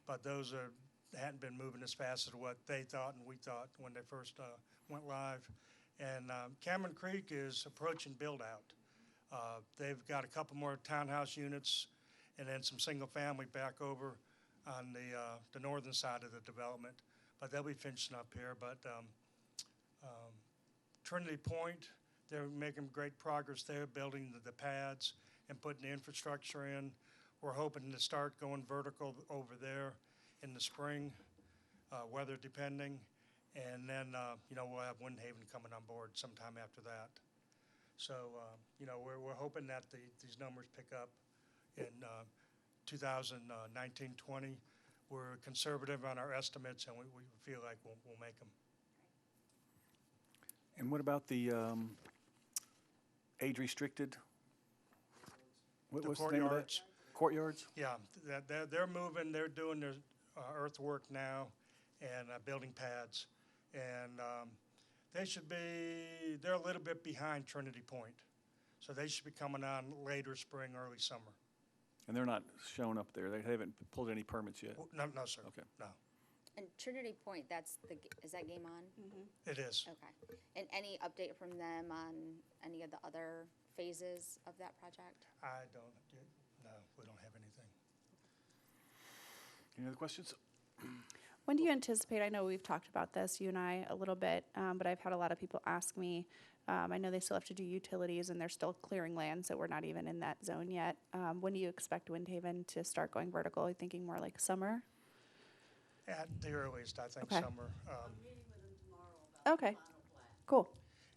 but those hadn't been moving as fast as what they thought and we thought when they first went live. And Cameron Creek is approaching build-out. They've got a couple more townhouse units and then some single-family back over on the northern side of the development, but they'll be finishing up here. But Trinity Point, they're making great progress there, building the pads and putting the infrastructure in. We're hoping to start going vertical over there in the spring, weather depending. And then, we'll have Windhaven coming on board sometime after that. So, we're hoping that these numbers pick up in 2019-20. We're conservative on our estimates, and we feel like we'll make them. And what about the age-restricted? What's the name of that? Courtyards? Yeah, they're moving, they're doing their earthwork now and building pads. And they're a little bit behind Trinity Point. So they should be coming on later spring, early summer. And they're not showing up there. They haven't pulled any permits yet. No, sir. Okay. No, And Trinity Point, is that game on? it is. Okay. And any update from them on any of the other phases of that project? No, we don't have anything. Any other questions? When do you anticipate, I know we've talked about this, you and I, a little bit, but I've had a lot of people ask me, I know they still have to do utilities and they're still clearing land, so we're not even in that zone yet. When do you expect Windhaven to start going vertical? Are you thinking more like summer? At the earliest, I think Okay. summer. Okay, cool.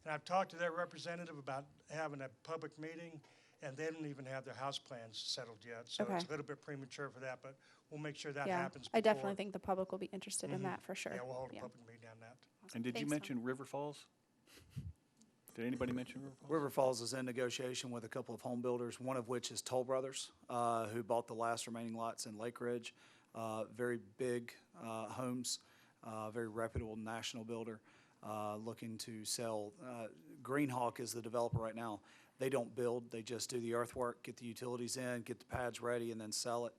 And I've talked to their representative about having a public meeting, and they don't even have their house plans settled yet. So it's Okay. a little bit premature for that, but we'll make sure that Yeah, happens I before. definitely think the public will be interested in that for sure. Yeah, we'll hold a Yeah. public meeting on that. And did you Thanks, Tom. mention River Falls? Did anybody mention River Falls? River Falls is in negotiation with a couple of home builders, one of which is Toll Brothers, who bought the last remaining lots in Lake Ridge. Very big homes. a very reputable national builder, looking to sell. Greenhawk is the developer right now. They don't build, they just do the earthwork, get the utilities in, get the pads ready, and then sell it.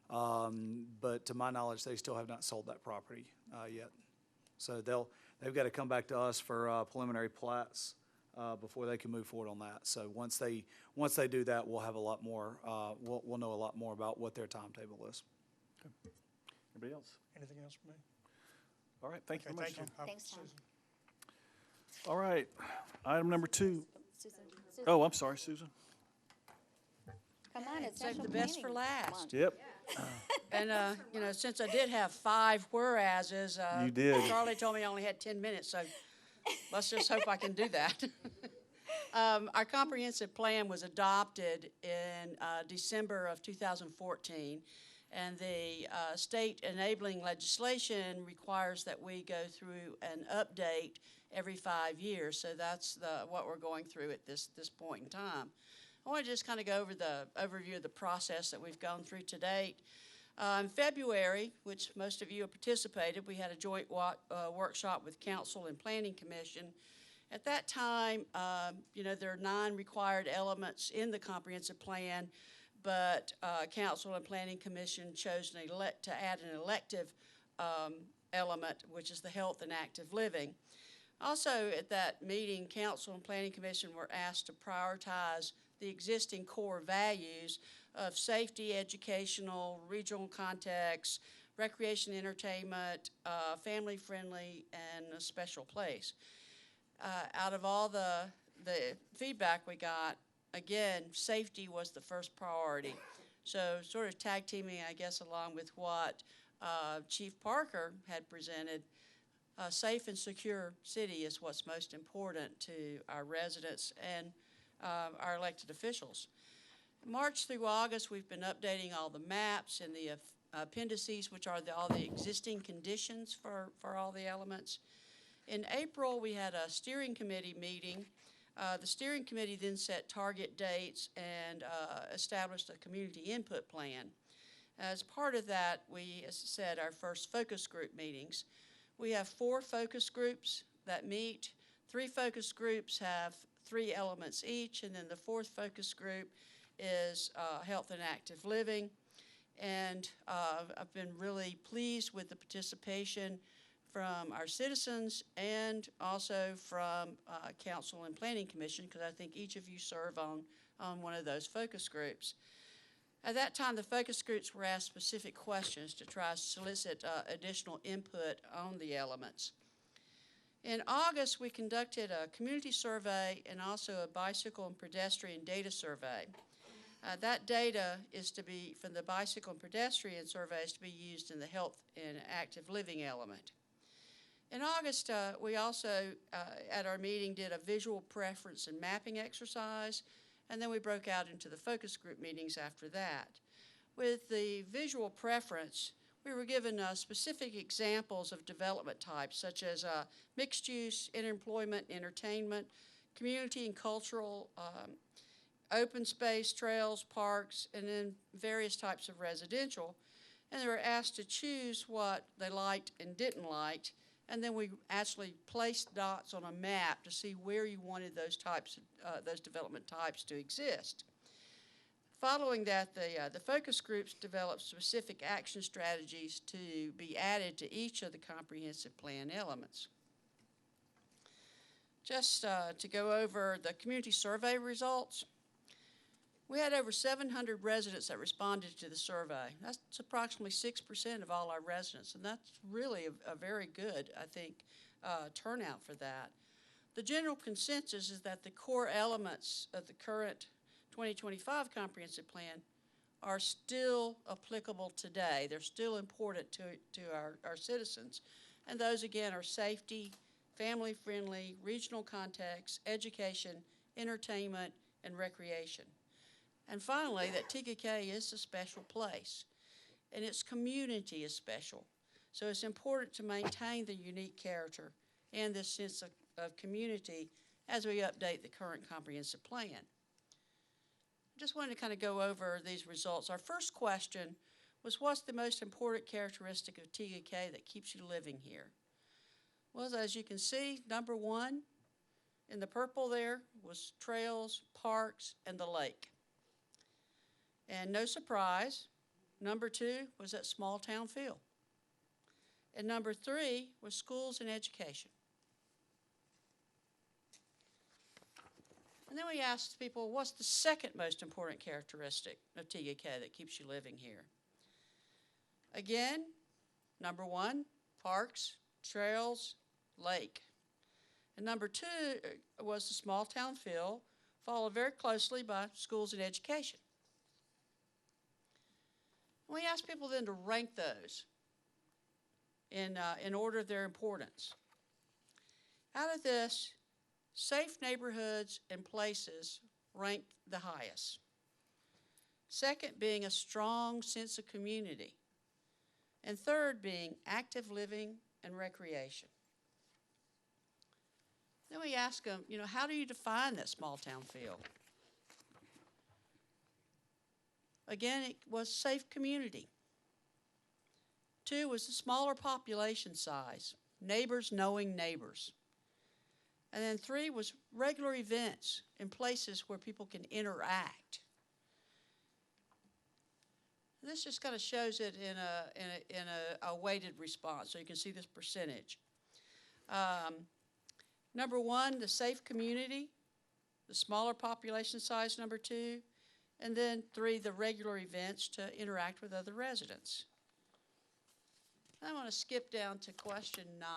But to my knowledge, they still have not sold that property yet. So they've got to come back to us for preliminary plats before they can move forward on that. So once they do that, we'll have a lot more, we'll know a lot more about what their timetable is. Anybody else? Anything else from me? All right, thank you Okay, very much. thank you. Tom. Thanks, Tom. Susan. All right, item number 2. Susan, Oh, I'm sorry, Susan. come on, it's Save National the best for Planning last. Month. Yep, And, you know, since I did have 5 whereases. You did. Charlie told me I only had 10 minutes, so let's just hope I can do that. Our comprehensive plan was adopted in December of 2014, and the state enabling legislation requires that we go through an update every 5 years. So that's what we're going through at this point in time. I want to just kind of go over the overview of the process that we've gone through to date. In February, which most of you have participated, we had a joint workshop with Council and Planning Commission. At that time, you know, there are 9 required elements in the comprehensive plan, but Council and Planning Commission chose to add an elective element, which is the health and active living. Also, at that meeting, Council and Planning Commission were asked to prioritize the existing core values of safety, educational, regional context, recreation, entertainment, family-friendly, and a special place. Out of all the feedback we got, again, safety was the first priority. So sort of tag teaming, I guess, along with what Chief Parker had presented, a safe and secure city is what's most important to our residents and our elected officials. March through August, we've been updating all the maps and the appendices, which are all the existing conditions for all the elements. In April, we had a steering committee meeting. The steering committee then set target dates and established a community input plan. As part of that, we set our first focus group meetings. We have 4 focus groups that meet. 3 focus groups have 3 elements each, and then the 4th focus group is health and active living. And I've been really pleased with the participation from our citizens and also from Council and Planning Commission, because I think each of you serve on one of those focus groups. At that time, the focus groups were asked specific questions to try to solicit additional input on the elements. In August, we conducted a community survey and also a bicycle and pedestrian data survey. That data is to be, from the bicycle and pedestrian surveys, to be used in the health and active living element. In August, we also, at our meeting, did a visual preference and mapping exercise, and then we broke out into the focus group meetings after that. With the visual preference, we were given specific examples of development types, such as mixed use, interemployment, entertainment, community and cultural, open space, trails, parks, and then various types of residential. And they were asked to choose what they liked and didn't like, and then we actually placed dots on a map to see where you wanted those types, those development types to exist. Following that, the focus groups developed specific action strategies to be added to each of the comprehensive plan elements. Just to go over the community survey results, we had over 700 residents that responded to the survey. That's approximately 6% of all our residents, and that's really a very good, I think, turnout for that. The general consensus is that the core elements of the current 2025 comprehensive plan are still applicable today. They're still important to our citizens. And those, again, are safety, family-friendly, regional context, education, entertainment, and recreation. And finally, that TKK is a special place, and its community is special. So it's important to maintain the unique character and this sense of community as we update the current comprehensive plan. Just wanted to kind of go over these results. Our first question was what's the most important characteristic of TKK that keeps you living here? Well, as you can see, number one in the purple there was trails, parks, and the lake. And no surprise, number two was that small town feel. And number three was schools and education. And then we asked people, what's the second most important characteristic of TKK that keeps you living here? Again, number one, parks, trails, lake. And number two was the small town feel, followed very closely by schools and education. We asked people then to rank those in order of their importance. Out of this, safe neighborhoods and places ranked the highest. Second being a strong sense of community. And third being active living and recreation. Then we ask them, how do you define that small town feel? Again, it was safe community. Two was the smaller population size, neighbors knowing neighbors. And then three was regular events in places where people can interact. And this just kind of shows it in a weighted response, so you can see this percentage. Number one, the safe community, the smaller population size, number two, and then three, the regular events to interact with other residents. I want to skip down to question 9.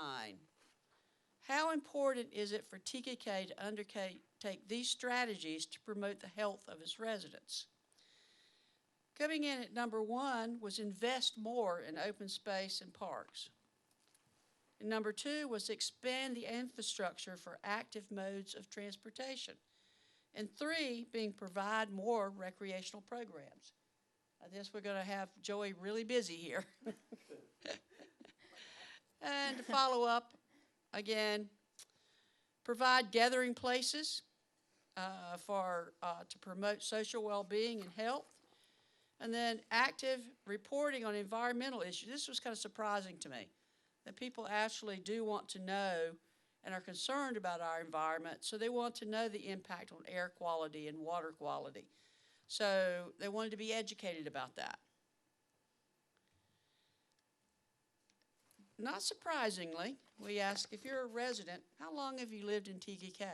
How important is it for TKK to undertake these strategies to promote the health of its residents? Coming in at number 1 was invest more in open space and parks. And number 2 was expand the infrastructure for active modes of transportation. And 3 being provide more recreational programs. I guess we're going to have Joey really busy here. And to follow up, again, provide gathering places to promote social well-being and health. And then active reporting on environmental issues. This was kind of surprising to me, that people actually do want to know and are concerned about our environment, so they want to know the impact on air quality and water quality. So they wanted to be educated about that. Not surprisingly, we asked, if you're a resident, how long have you lived in TKK?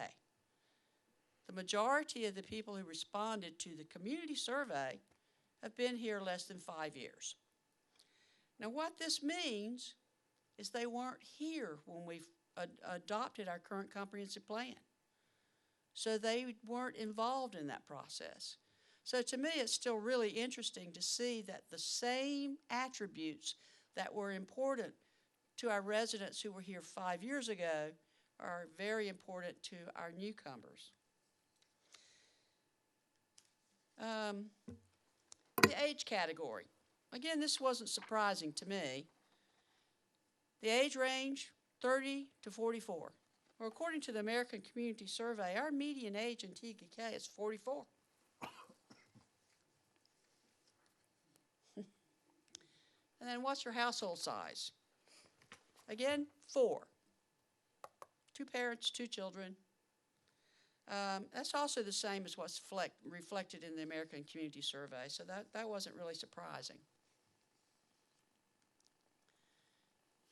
The majority of the people who responded to the community survey have been here less than 5 years. Now what this means is they weren't here when we adopted our current comprehensive plan. So they weren't involved in that process. So to me, it's still really interesting to see that the same attributes that were important to our residents who were here 5 years ago are very important to our newcomers. The age category. Again, this wasn't surprising to me. The age range, 30 to 44. Well, according to the American Community Survey, our median age in TKK is 44. And then what's your household size? Again, 4. 2 parents, 2 children. That's also the same as what's reflected in the American Community Survey, so that wasn't really surprising.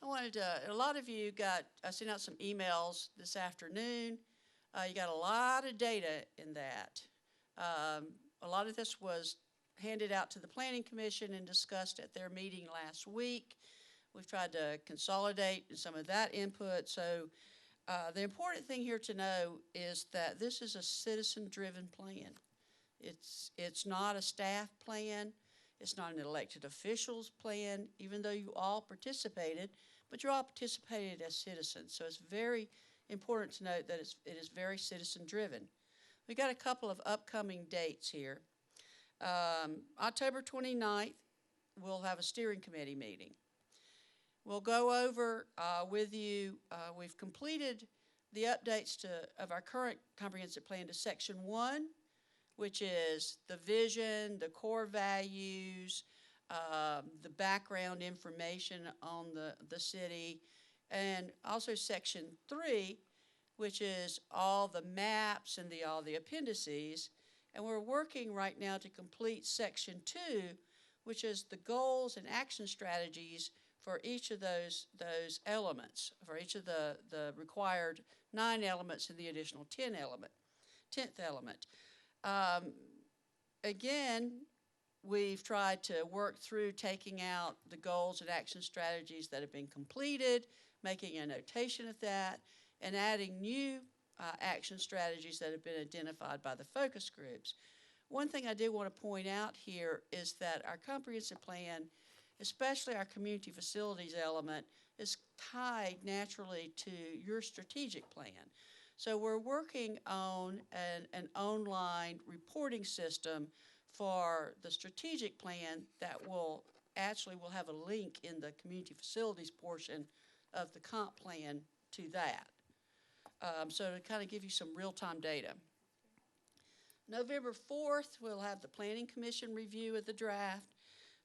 A lot of you I sent out some emails this afternoon. You got a lot of data in that. A lot of this was handed out to the Planning Commission and discussed at their meeting last week. We've tried to consolidate some of that input. So the important thing here to know is that this is a citizen-driven plan. It's not a staff plan. It's not an elected officials plan, even though you all participated, but you all participated as citizens. So it's very important to note that it is very citizen-driven. We've got a couple of upcoming dates here. October 29th, we'll have a steering committee meeting. We'll go over with you, we've completed the updates of our current comprehensive plan to Section 1, which is the vision, the core values, the background information on the city, and also Section 3, which is all the maps and all the appendices. And we're working right now to complete Section 2, which is the goals and action strategies for each of those elements, for each of the required 9 elements and the additional 10th element. Again, we've tried to work through taking out the goals and action strategies that have been completed, making a notation of that, and adding new action strategies that have been identified by the focus groups. One thing I did want to point out here is that our comprehensive plan, especially our community facilities element, is tied naturally to your strategic plan. So we're working on an online reporting system for the strategic plan that will have a link in the community facilities portion of the comp plan to that. So to kind of give you some real-time data. November 4th, we'll have the Planning Commission review of the draft.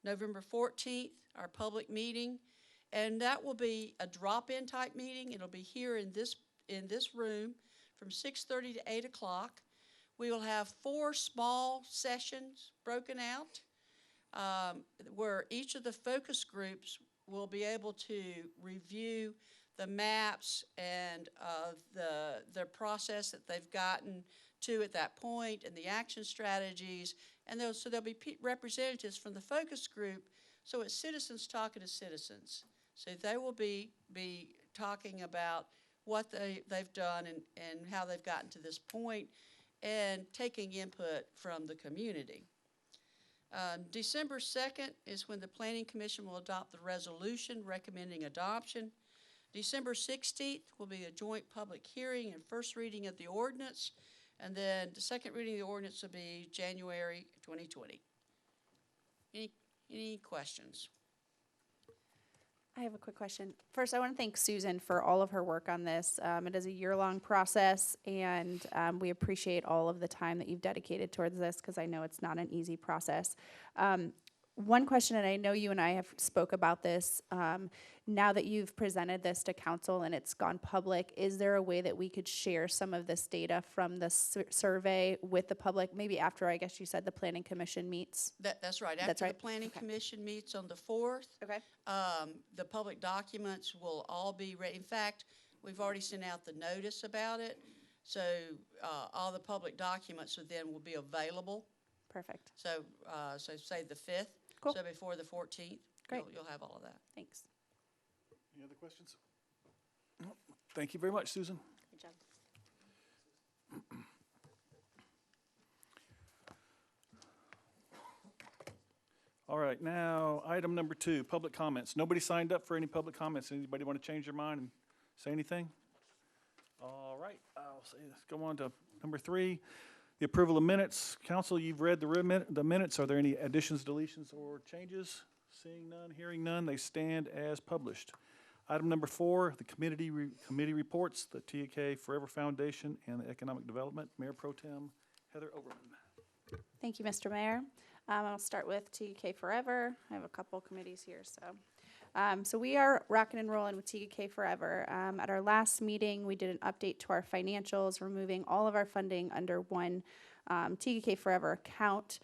November 14th, our public meeting, and that will be a drop-in type meeting. It'll be here in this room from 6:30 to 8 o'clock. We will have 4 small sessions broken out where each of the focus groups will be able to review the maps and the process that they've gotten to at that point and the action strategies. And so there'll be representatives from the focus group. So it's citizens talking to citizens. So they will be talking about what they've done and how they've gotten to this point and taking input from the community. December 2nd is when the Planning Commission will adopt the resolution recommending adoption. December 16th will be a joint public hearing and first reading of the ordinance, and then the second reading of the ordinance will be January 2020. Any questions? I have a quick question. First, I want to thank Susan for all of her work on this. It is a year-long process, and we appreciate all of the time that you've dedicated towards this because I know it's not an easy process. One question, and I know you and I have spoke about this, now that you've presented this to council and it's gone public, is there a way that we could share some of this data from the survey with the public, maybe after, I guess you said, the Planning Commission meets? That's right. After the Planning Commission meets on the 4th, Okay. The public documents will all be ready. In fact, we've already sent out the notice about it, so all the public documents will be available. Perfect. So say the 5th. Cool. So before the 14th, Great. You'll have all of that. Thanks. Any other questions? No. Thank you very much, Susan. Good job. All right, now, item number 2, public comments. Nobody signed up for any public comments. Anybody want to change their mind and say anything? All right, let's go on to number 3, the approval of minutes. Council, you've read the minutes. Are there any additions, deletions, or changes? Seeing none, hearing none, they stand as published. Item number 4, the committee reports, the TK Forever Foundation and the Economic Development. Mayor Pro Tem Heather Overman. Thank you, Mr. Mayor. I'll start with TK Forever. I have a couple committees here, so we are rocking and rolling with TK Forever. At our last meeting, we did an update to our financials, removing all of our funding under one TK Forever account.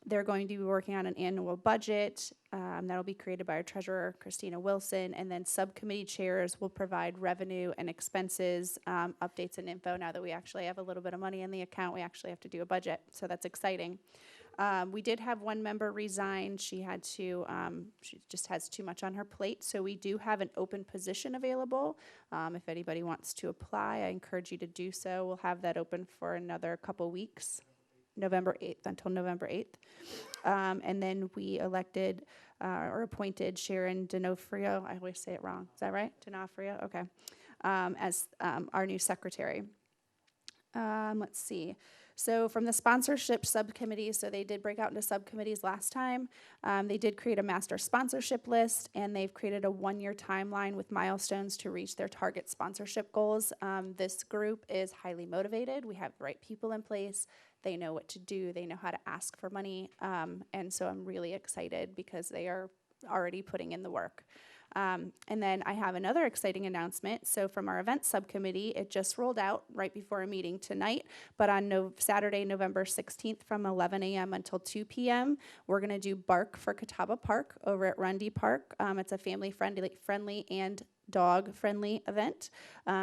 They're going to be working on an annual budget that'll be created by our treasurer, Christina Wilson, and then subcommittee chairs will provide revenue and expenses updates and info. Now that we actually have a little bit of money in the account, we actually have to do a budget, so that's exciting. We did have one member resign. She just has too much on her plate, so we do have an open position available. If anybody wants to apply, I encourage you to do so. We'll have that open for another couple weeks. November 8th, until November 8th. And then we elected or appointed Sharon D'Onofrio, I always say it wrong, is that right? D'Onofrio, okay, as our new secretary. Let's see. So from the sponsorship subcommittee, so they did break out into subcommittees last time. They did create a master sponsorship list, and they've created a 1-year timeline with milestones to reach their target sponsorship goals. This group is highly motivated. We have the right people in place. They know what to do. They know how to ask for money. And so I'm really excited because they are already putting in the work. And then I have another exciting announcement. So from our events subcommittee, it just rolled out right before a meeting tonight, but on Saturday, November 16th from 11 a.m. until 2 p.m., we're going to do Bark for Catawba Park over at Rundy Park. It's a family-friendly and dog-friendly event.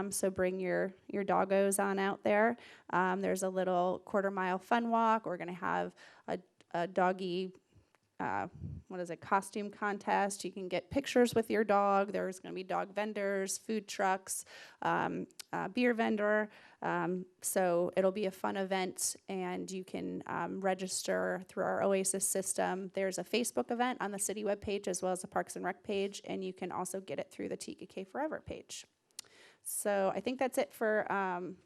So bring your doggos on out there. There's a little quarter-mile fun walk. We're going to have a doggy costume contest. You can get pictures with your dog. There's going to be dog vendors, food trucks, beer vendor. So it'll be a fun event, and you can register through our Oasis system. There's a Facebook event on the city webpage as well as the Parks and Rec page, and you can also get it through the TKK Forever page. So I think that's it for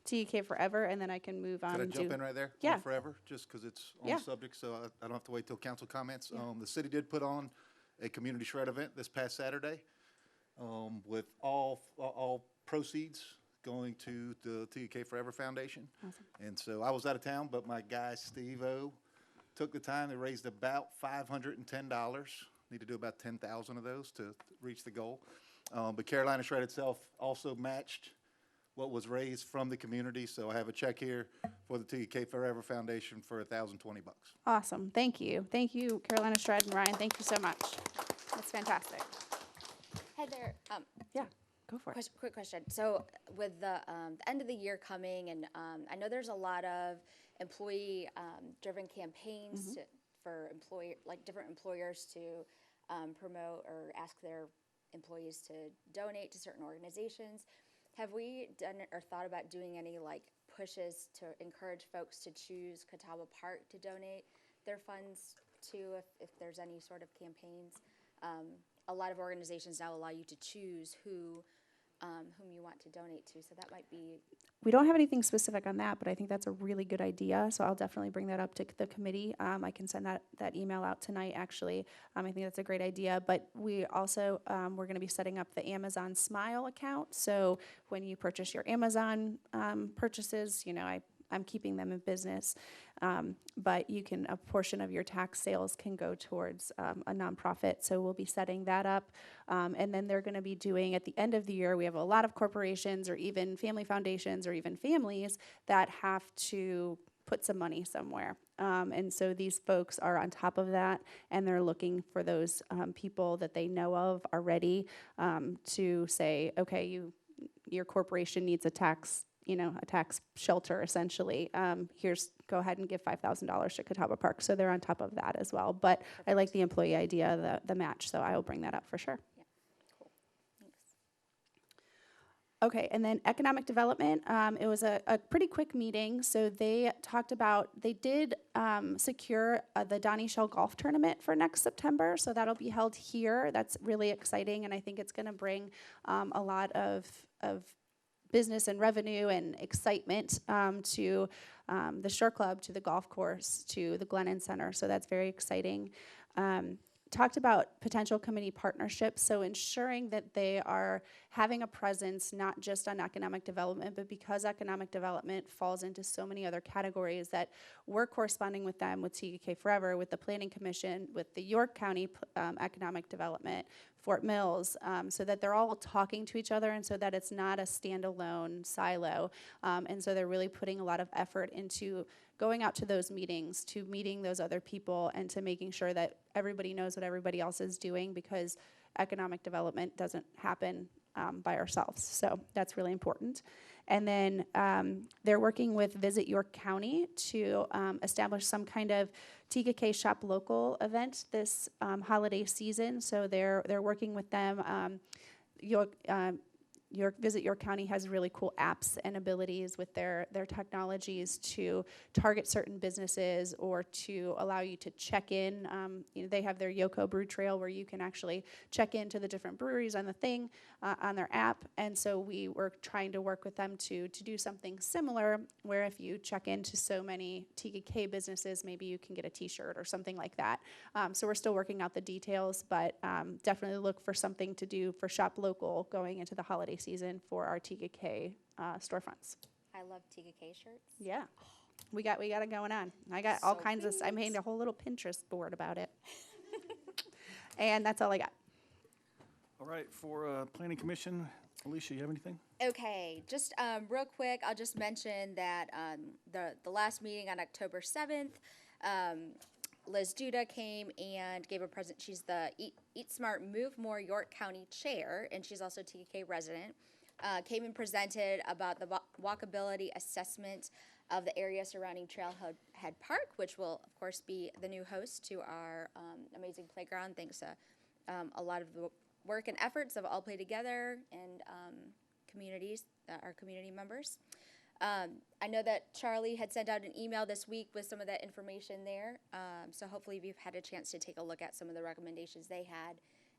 TEK Forever, and then I can move on to... Could I jump in right there? Yeah. On Forever, just because it's on Yeah. the subject, so I don't have to wait till council comments. The city did put on a community shred event this past Saturday with all proceeds going to the TEK Forever Foundation. Awesome. And so I was out of town, but my guy Steve-O took the time. They raised about $510. Need to do about 10,000 of those to reach the goal. But Carolina Shred itself also matched what was raised from the community. So I have a check here for the TK Forever Foundation for $1,020. Awesome. Thank you. Thank you, Carolina Shred and Ryan. Thank you so much. That's fantastic. Heather, Yeah, go for it. quick question. So with the end of the year coming, and I know there's a lot of employee driven campaigns for different employers to promote or ask their employees to donate to certain organizations. Have we done or thought about doing any pushes to encourage folks to choose Catawba Park to donate their funds to if there's any sort of campaigns? A lot of organizations now allow you to choose whom you want to donate to, so that might be... We don't have anything specific on that, but I think that's a really good idea, so I'll definitely bring that up to the committee. I can send that email out tonight, actually. I think that's a great idea, but we also, we're going to be setting up the Amazon Smile account, so when you purchase your Amazon purchases, I'm keeping them in business, but a portion of your tax sales can go towards a nonprofit, so we'll be setting that up. And then they're going to be doing, at the end of the year, we have a lot of corporations or even family foundations or even families that have to put some money somewhere. And so these folks are on top of that, and they're looking for those people that they know of already to say, okay, your corporation needs a tax shelter, essentially. Go ahead and give $5,000 to Catawba Park. So they're on top of that as well. But I like the employee idea, the match, so I will bring that up for sure. Yeah, cool. Thanks. Okay, and then economic development, it was a pretty quick meeting. So they did secure the Donnie Shell Golf Tournament for next September. So that'll be held here. That's really exciting, and I think it's going to bring a lot of business and revenue and excitement to the Shore Club, to the golf course, to the Glennon Center. So that's very exciting. Talked about potential committee partnerships, so ensuring that they are having a presence not just on economic development, but because economic development falls into so many other categories, that we're corresponding with them, with TEK Forever, with the Planning Commission, with the York County Economic Development, Fort Mills, so that they're all talking to each other and so that it's not a standalone silo. And so they're really putting a lot of effort into going out to those meetings, to meeting those other people, and to making sure that everybody knows what everybody else is doing, because economic development doesn't happen by ourselves. So that's really important. And then they're working with Visit York County to establish some kind of TKK Shop Local event this holiday season. So they're working with them. Visit York County has really cool apps and abilities with their technologies to target certain businesses or to allow you to check in. They have their Yoko Brew Trail where you can actually check into the different breweries on the thing on their app. And so we were trying to work with them to do something similar, where if you check into so many TKK businesses, maybe you can get a T-shirt or something like that. So we're still working out the details, but definitely look for something to do for Shop Local going into the holiday season for our TKK storefronts. I love TKK shirts. Yeah, we got it going on. I got all So kinds of. I made a whole little Pinterest board about it, and that's all I got. All right, for Planning Commission, Alicia, you have anything? Okay, just real quick, I'll just mention that the last meeting on October 7th, Liz Duda came and gave a present. She's the Eat Smart, Move More York County Chair, and she's also a TKK resident. Came and presented about the walkability assessment of the area surrounding Trailhead Park, which will, of course, be the new host to our amazing playground, thanks to a lot of the work and efforts of All Play Together and communities, our community members. I know that Charlie had sent out an email this week with some of that information there, so hopefully you've had a chance to take a look at some of the recommendations they had,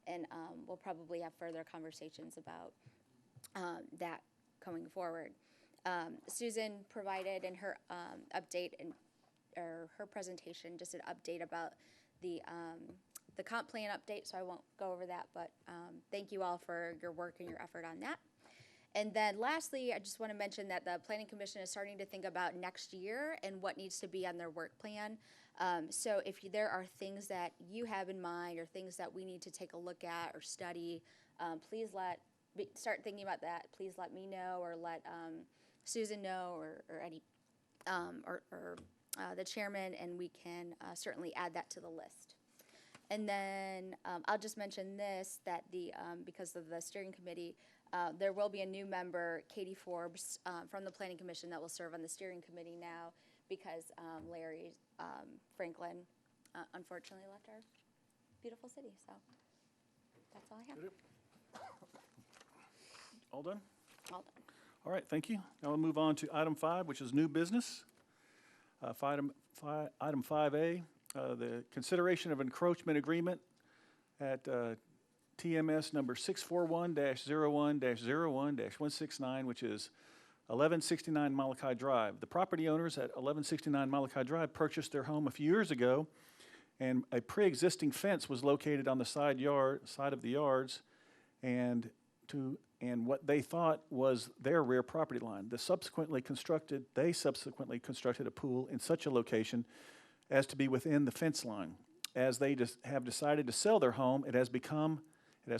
and we'll probably have further conversations about that going forward. Susan provided in her update or her presentation just an update about the comp plan update, so I won't go over that, but thank you all for your work and your effort on that. And then lastly, I just want to mention that the Planning Commission is starting to think about next year and what needs to be on their work plan. So if there are things that you have in mind or things that we need to take a look at or study, please start thinking about that. Please let me know or let Susan know or any or the chairman, and we can certainly add that to the list. And then I'll just mention this, that because of the steering committee, there will be a new member, Katie Forbes, from the Planning Commission that will serve on the steering committee now because Larry Franklin unfortunately left our beautiful city. So that's all I have. All done? All done. All right, thank you. Now we'll move on to item 5, which is new business. Item 5A, the consideration of encroachment agreement at TMS number 641-01-01-169, which is 1169 Malachi Drive. The property owners at 1169 Malachi Drive purchased their home a few years ago, and a pre-existing fence was located on the side of the yards, and what they thought was their rear property line. They subsequently constructed a pool in such a location as to be within the fence line. As they have decided to sell their home, it has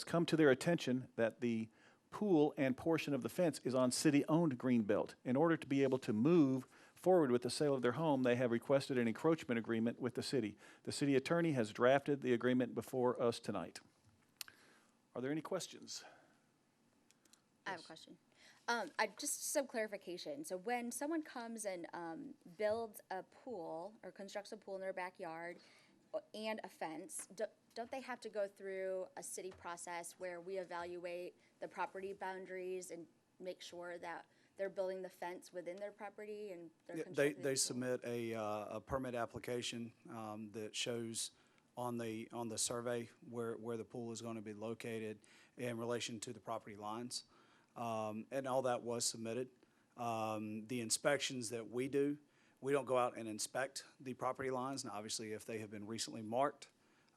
come to their attention that the pool and portion of the fence is on city-owned greenbelt. In order to be able to move forward with the sale of their home, they have requested an encroachment agreement with the city. The city attorney has drafted the agreement before us tonight. Are there any questions? I have a question. Just some clarification. So when someone comes and builds a pool or constructs a pool in their backyard and a fence, don't they have to go through a city process where we evaluate the property boundaries and make sure that they're building the fence within their property and they're constructing the They pool? submit a permit application that shows on the survey where the pool is going to be located in relation to the property lines. And all that was submitted. The inspections that we do, we don't go out and inspect the property lines. Now, obviously, if they have been recently marked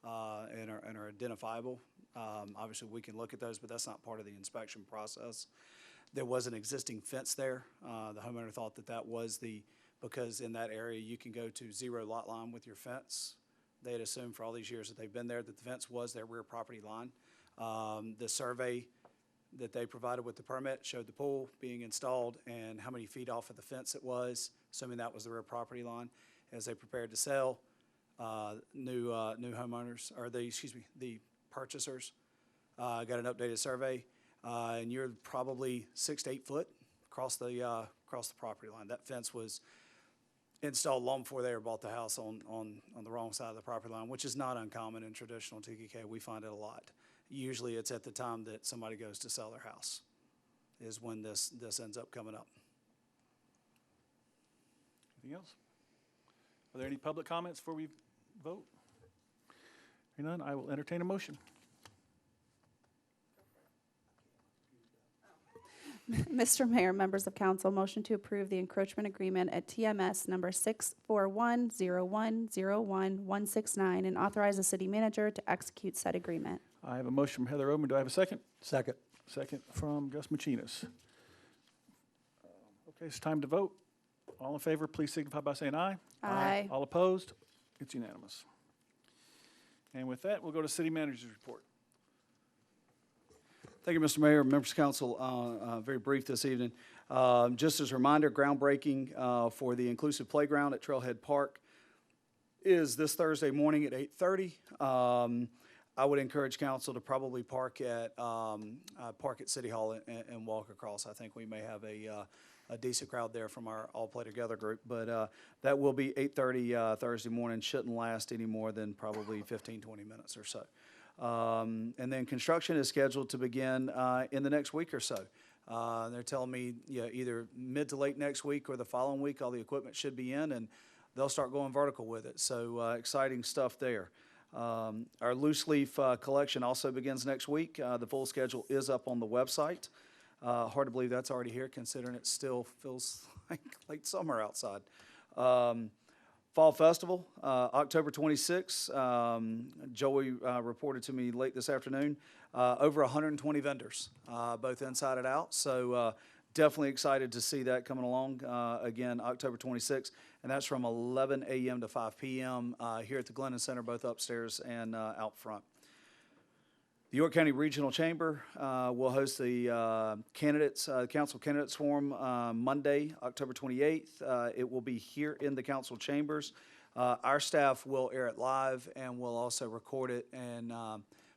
and are identifiable, obviously we can look at those, but that's not part of the inspection process. There was an existing fence there. The homeowner thought that was because in that area you can go to 0 lot line with your fence. They had assumed for all these years that they've been there that the fence was their rear property line. The survey that they provided with the permit showed the pool being installed and how many feet off of the fence it was, assuming that was the rear property line. As they prepared to sell, new homeowners, or the purchasers, got an updated survey, and you're probably 6 to 8 foot across the property line. That fence was installed long before they bought the house on the wrong side of the property line, which is not uncommon in traditional TKK. We find it a lot. Usually it's at the time that somebody goes to sell their house. is when this ends up coming up. Anything else? Are there any public comments before we vote? Hearing none, I will entertain a motion. Mr. Mayor, members of council, motion to approve the encroachment agreement at TMS number 641010169 and authorize the city manager to execute said agreement. I have a motion from Heather Oman. Do I have a second? Second. Second from Gus Machinas. Okay, it's time to vote. All in favor, please signify by saying aye. Aye. All opposed? It's unanimous. And with that, we'll go to city manager's report. Thank you, Mr. Mayor, members of council. Very brief this evening. Just as a reminder, groundbreaking for the inclusive playground at Trailhead Park is this Thursday morning at 8:30. I would encourage council to probably park at City Hall and walk across. I think we may have a decent crowd there from our All Play Together group. But that will be 8:30 Thursday morning. Shouldn't last any more than probably 15, 20 minutes or so. And then construction is scheduled to begin in the next week or so. They're telling me either mid to late next week or the following week, all the equipment should be in, and they'll start going vertical with it. So exciting stuff there. Our loose leaf collection also begins next week. The full schedule is up on the website. Hard to believe that's already here, considering it still feels like late summer outside. Fall Festival, October 26th. Joey reported to me late this afternoon, over 120 vendors, both inside and out. So definitely excited to see that coming along. Again, October 26th, and that's from 11 a.m. to 5 p.m. Here at the Glennon Center, both upstairs and out front. The York County Regional Chamber will host the Council Candidates Forum Monday, October 28th. It will be here in the council chambers. Our staff will air it live, and we'll also record it and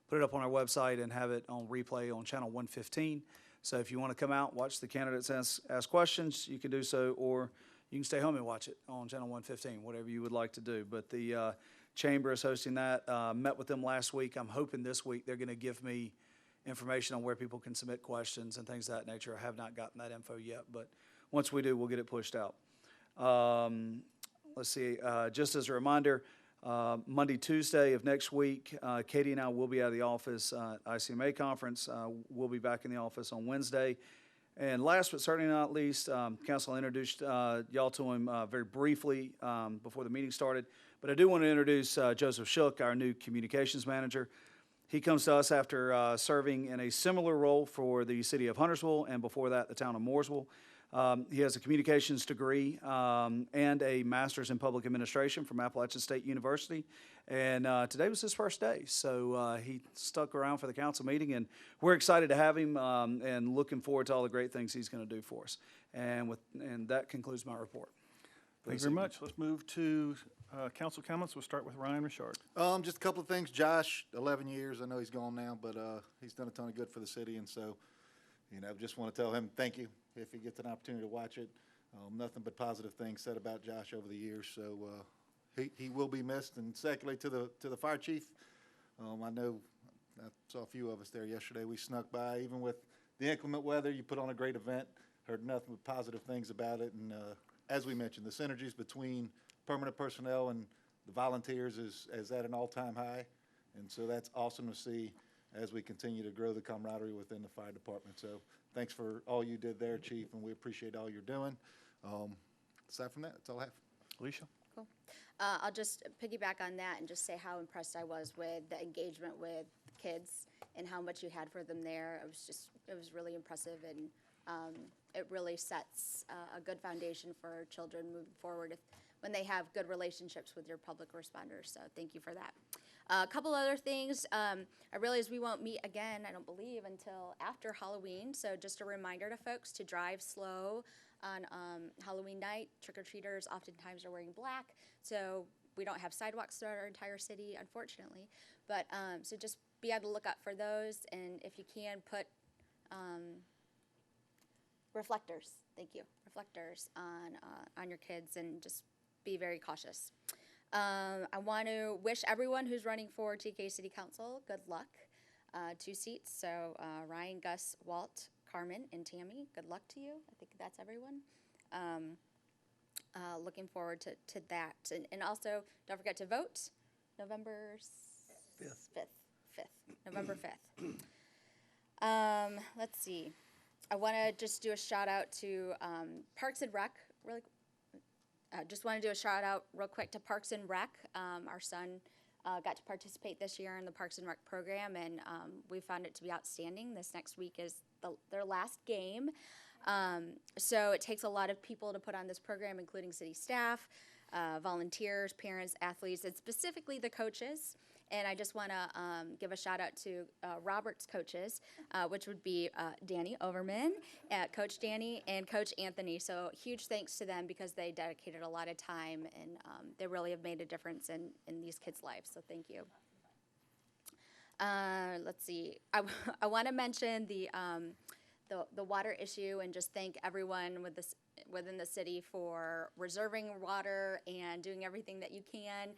put it up on our website and have it on replay on Channel 115. So if you want to come out, watch the candidates ask questions, you can do so, or you can stay home and watch it on Channel 115, whatever you would like to do. But the Chamber is hosting that. Met with them last week. I'm hoping this week they're going to give me information on where people can submit questions and things of that nature. I have not gotten that info yet, but once we do, we'll get it pushed out. Let's see, just as a reminder, Monday, Tuesday of next week, Katie and I will be out of the office at ICMA conference. We'll be back in the office on Wednesday. And last but certainly not least, Council introduced y'all to him very briefly before the meeting started. But I do want to introduce Joseph Shook, our new communications manager. He comes to us after serving in a similar role for the city of Huntersville and before that the town of Mooresville. He has a communications degree and a master's in public administration from Appalachian State University. And today was his first day, so he stuck around for the council meeting, and we're excited to have him and looking forward to all the great things he's going to do for us. And that concludes my report. Thank you very much. Let's move to council comments. We'll start with Ryan Richard. Just a couple of things. Josh, 11 years. I know he's gone now, but he's done a ton of good for the city, and so, just want to tell him thank you if he gets an opportunity to watch it. Nothing but positive things said about Josh over the years, so he will be missed. And secondly, to the fire chief, I know I saw a few of us there yesterday. We snuck by, even with the inclement weather. You put on a great event. Heard nothing but positive things about it, and as we mentioned, the synergies between permanent personnel and the volunteers is at an all-time high, and so that's awesome to see as we continue to grow the camaraderie within the fire department. So thanks for all you did there, Chief, and we appreciate all you're doing. Aside from that, that's all I have. Alicia? Cool. I'll just piggyback on that and just say how impressed I was with the engagement with kids and how much you had for them there. It was really impressive, and it really sets a good foundation for children moving forward when they have good relationships with your public responders. So thank you for that. A couple other things. I realize we won't meet again, I don't believe, until after Halloween. So just a reminder to folks to drive slow on Halloween night. Trick-or-treaters oftentimes are wearing black, so we don't have sidewalks throughout our entire city, unfortunately. But so just be on the lookout for those, and if you can, put reflectors. Thank you. Reflectors on your kids, and just be very cautious. I want to wish everyone who's running for TK City Council good luck. 2 seats, so Ryan, Gus, Walt, Carmen and Tammy, good luck to you. I think that's everyone. Looking forward to that. And also, don't forget to vote November 5th. November 5th. Let's see. I want to just do a shout out to Parks and Rec. Really, just want to do a shout out real quick to Parks and Rec. Our son got to participate this year in the Parks and Rec program, and we found it to be outstanding. This next week is their last game. So it takes a lot of people to put on this program, including city staff, volunteers, parents, athletes, and specifically the coaches. And I just want to give a shout out to Robert's coaches, which would be Danny Overman, Coach Danny, and Coach Anthony. So huge thanks to them because they dedicated a lot of time and they really have made a difference in these kids' lives. So thank you. Let's see. I want to mention the water issue and just thank everyone within the city for reserving water and doing everything that you can,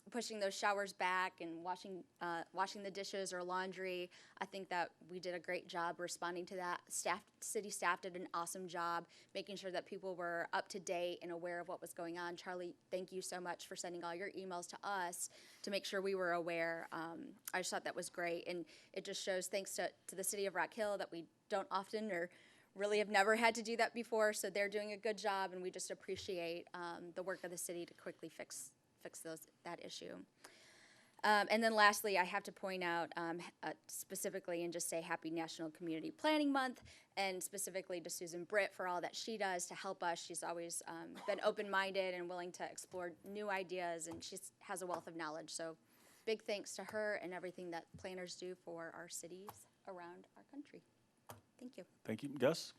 pushing those showers back and washing the dishes or laundry. I think that we did a great job responding to that. City staff did an awesome job making sure that people were up to date and aware of what was going on. Charlie, thank you so much for sending all your emails to us to make sure we were aware. I just thought that was great, and it just shows thanks to the city of Rock Hill that we don't often or really have never had to do that before, so they're doing a good job, and we just appreciate the work of the city to quickly fix that issue. And then lastly, I have to point out specifically and just say Happy National Community Planning Month, and specifically to Susan Britt for all that she does to help us. She's always been open-minded and willing to explore new ideas, and she has a wealth of knowledge. So big thanks to her and everything that planners do for our cities around our country. Thank you. Thank you. Gus?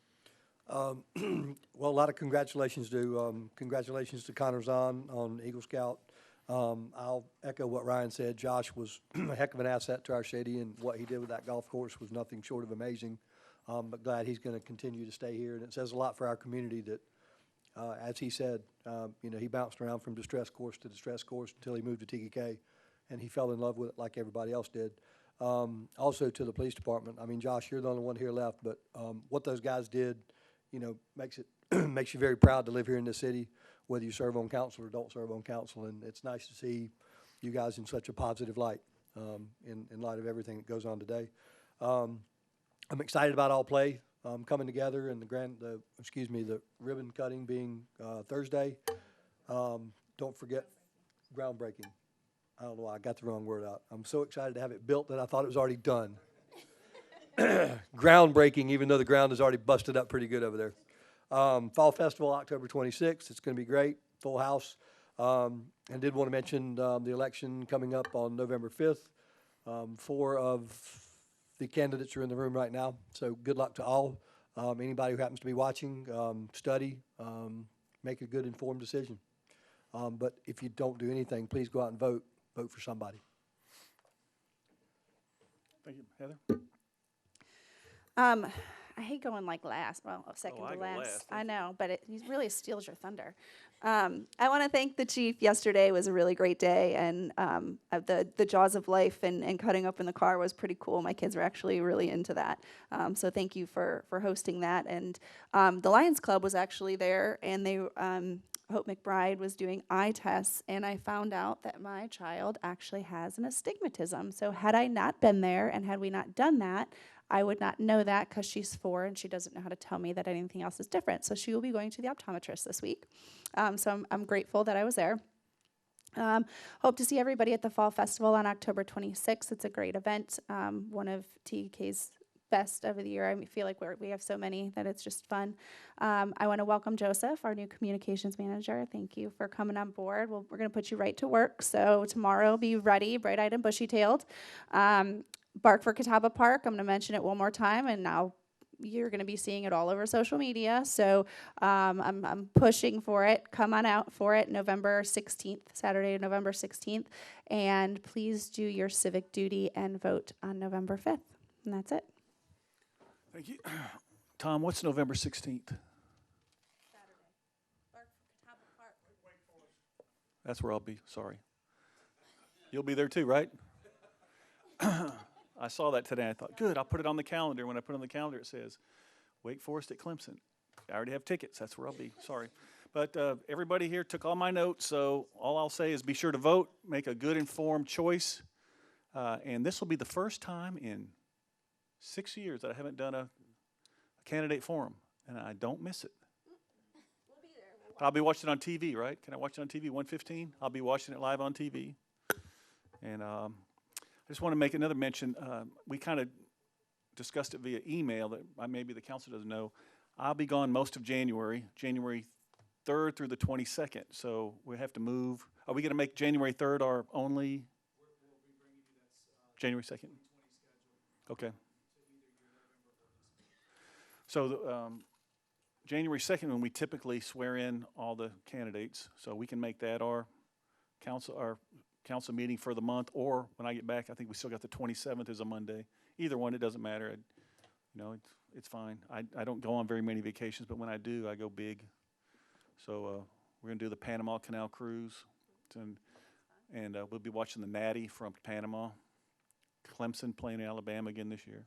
Well, a lot of congratulations to Connor Zahn on Eagle Scout. I'll echo what Ryan said. Josh was a heck of an asset to our city, and what he did with that golf course was nothing short of amazing. But glad he's going to continue to stay here, and it says a lot for our community that, as he said, he bounced around from distress course to distress course until he moved to TKK, and he fell in love with it like everybody else did. Also to the police department. I mean, Josh, you're the only one here left, but what those guys did, makes it makes you very proud to live here in this city, whether you serve on council or don't serve on council. And it's nice to see you guys in such a positive light, in light of everything that goes on today. I'm excited about All Play coming together, and the ribbon cutting being Thursday. Don't forget groundbreaking. I don't know why I got the wrong word out. I'm so excited to have it built that I thought it was already done. Groundbreaking, even though the ground is already busted up pretty good over there. Fall Festival, October 26th. It's going to be great. Full house. And did want to mention the election coming up on November 5th. 4 of the candidates are in the room right now. So good luck to all. Anybody who happens to be watching, study, make a good informed decision. But if you don't do anything, please go out and vote. Vote for somebody. Thank you. Heather? I hate going like last, well, second I to go last. last. I know, but it really steals your thunder. I want to thank the chief. Yesterday was a really great day, and the Jaws of Life and cutting up in the car was pretty cool. My kids were actually really into that. So thank you for hosting that. And the Lions Club was actually there, and they Hope McBride was doing eye tests, and I found out that my child actually has an astigmatism. So had I not been there and had we not done that, I would not know that because she's 4 and she doesn't know how to tell me that anything else is different. So she will be going to the optometrist this week. So I'm grateful that I was there. Hope to see everybody at the Fall Festival on October 26th. It's a great event, one of TK's best of the year. I feel like we have so many that it's just fun. I want to welcome Joseph, our new communications manager. Thank you for coming on board. We're going to put you right to work. So tomorrow, be ready, bright-eyed and bushy-tailed. Bark for Catawba Park. I'm going to mention it one more time, and now you're going to be seeing it all over social media. So I'm pushing for it. Come on out for it, November 16th, Saturday, November 16th. And please do your civic duty and vote on November 5th. And that's it. Thank you. Tom, what's November 16th? Saturday. Bark for Catawba Park. That's where I'll be. Sorry. You'll be there too, right? I saw that today. I thought, good, I'll put it on the calendar. When I put it on the calendar, it says Wake Forest at Clemson. I already have tickets. That's where I'll be. Sorry. But everybody here took all my notes, so all I'll say is be sure to vote, make a good informed choice. And this will be the first time in 6 years that I haven't done a candidate forum, and I don't miss it. We'll be there. I'll be watching it on TV, right? Can I watch it on TV, 1:15? I'll be watching it live on TV. And I just want to make another mention. We kind of discussed it via email that maybe the council doesn't know. I'll be gone most of January 3rd through the 22nd. So we have to move. Are we going to make January 3rd our only? January 2nd? Okay. So January 2nd, when we typically swear in all the candidates, so we can make that our council meeting for the month, or when I get back, I think we still got the 27th as a Monday. Either one, it doesn't matter. It's fine. I don't go on very many vacations, but when I do, I go big. So we're going to do the Panama Canal Cruise, and we'll be watching the Natty from Panama. Clemson playing Alabama again this year.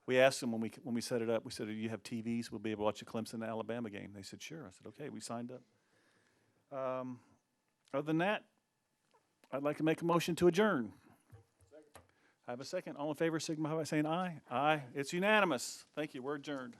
We asked them when we set it up, we said, do you have TVs? We'll be able to watch the Clemson-Alabama game. They said, sure. I said, okay, we signed up. Other than that, I'd like to make a motion to adjourn. I have a second. All in favor, signify by saying aye. Aye. It's unanimous. Thank you. We're adjourned.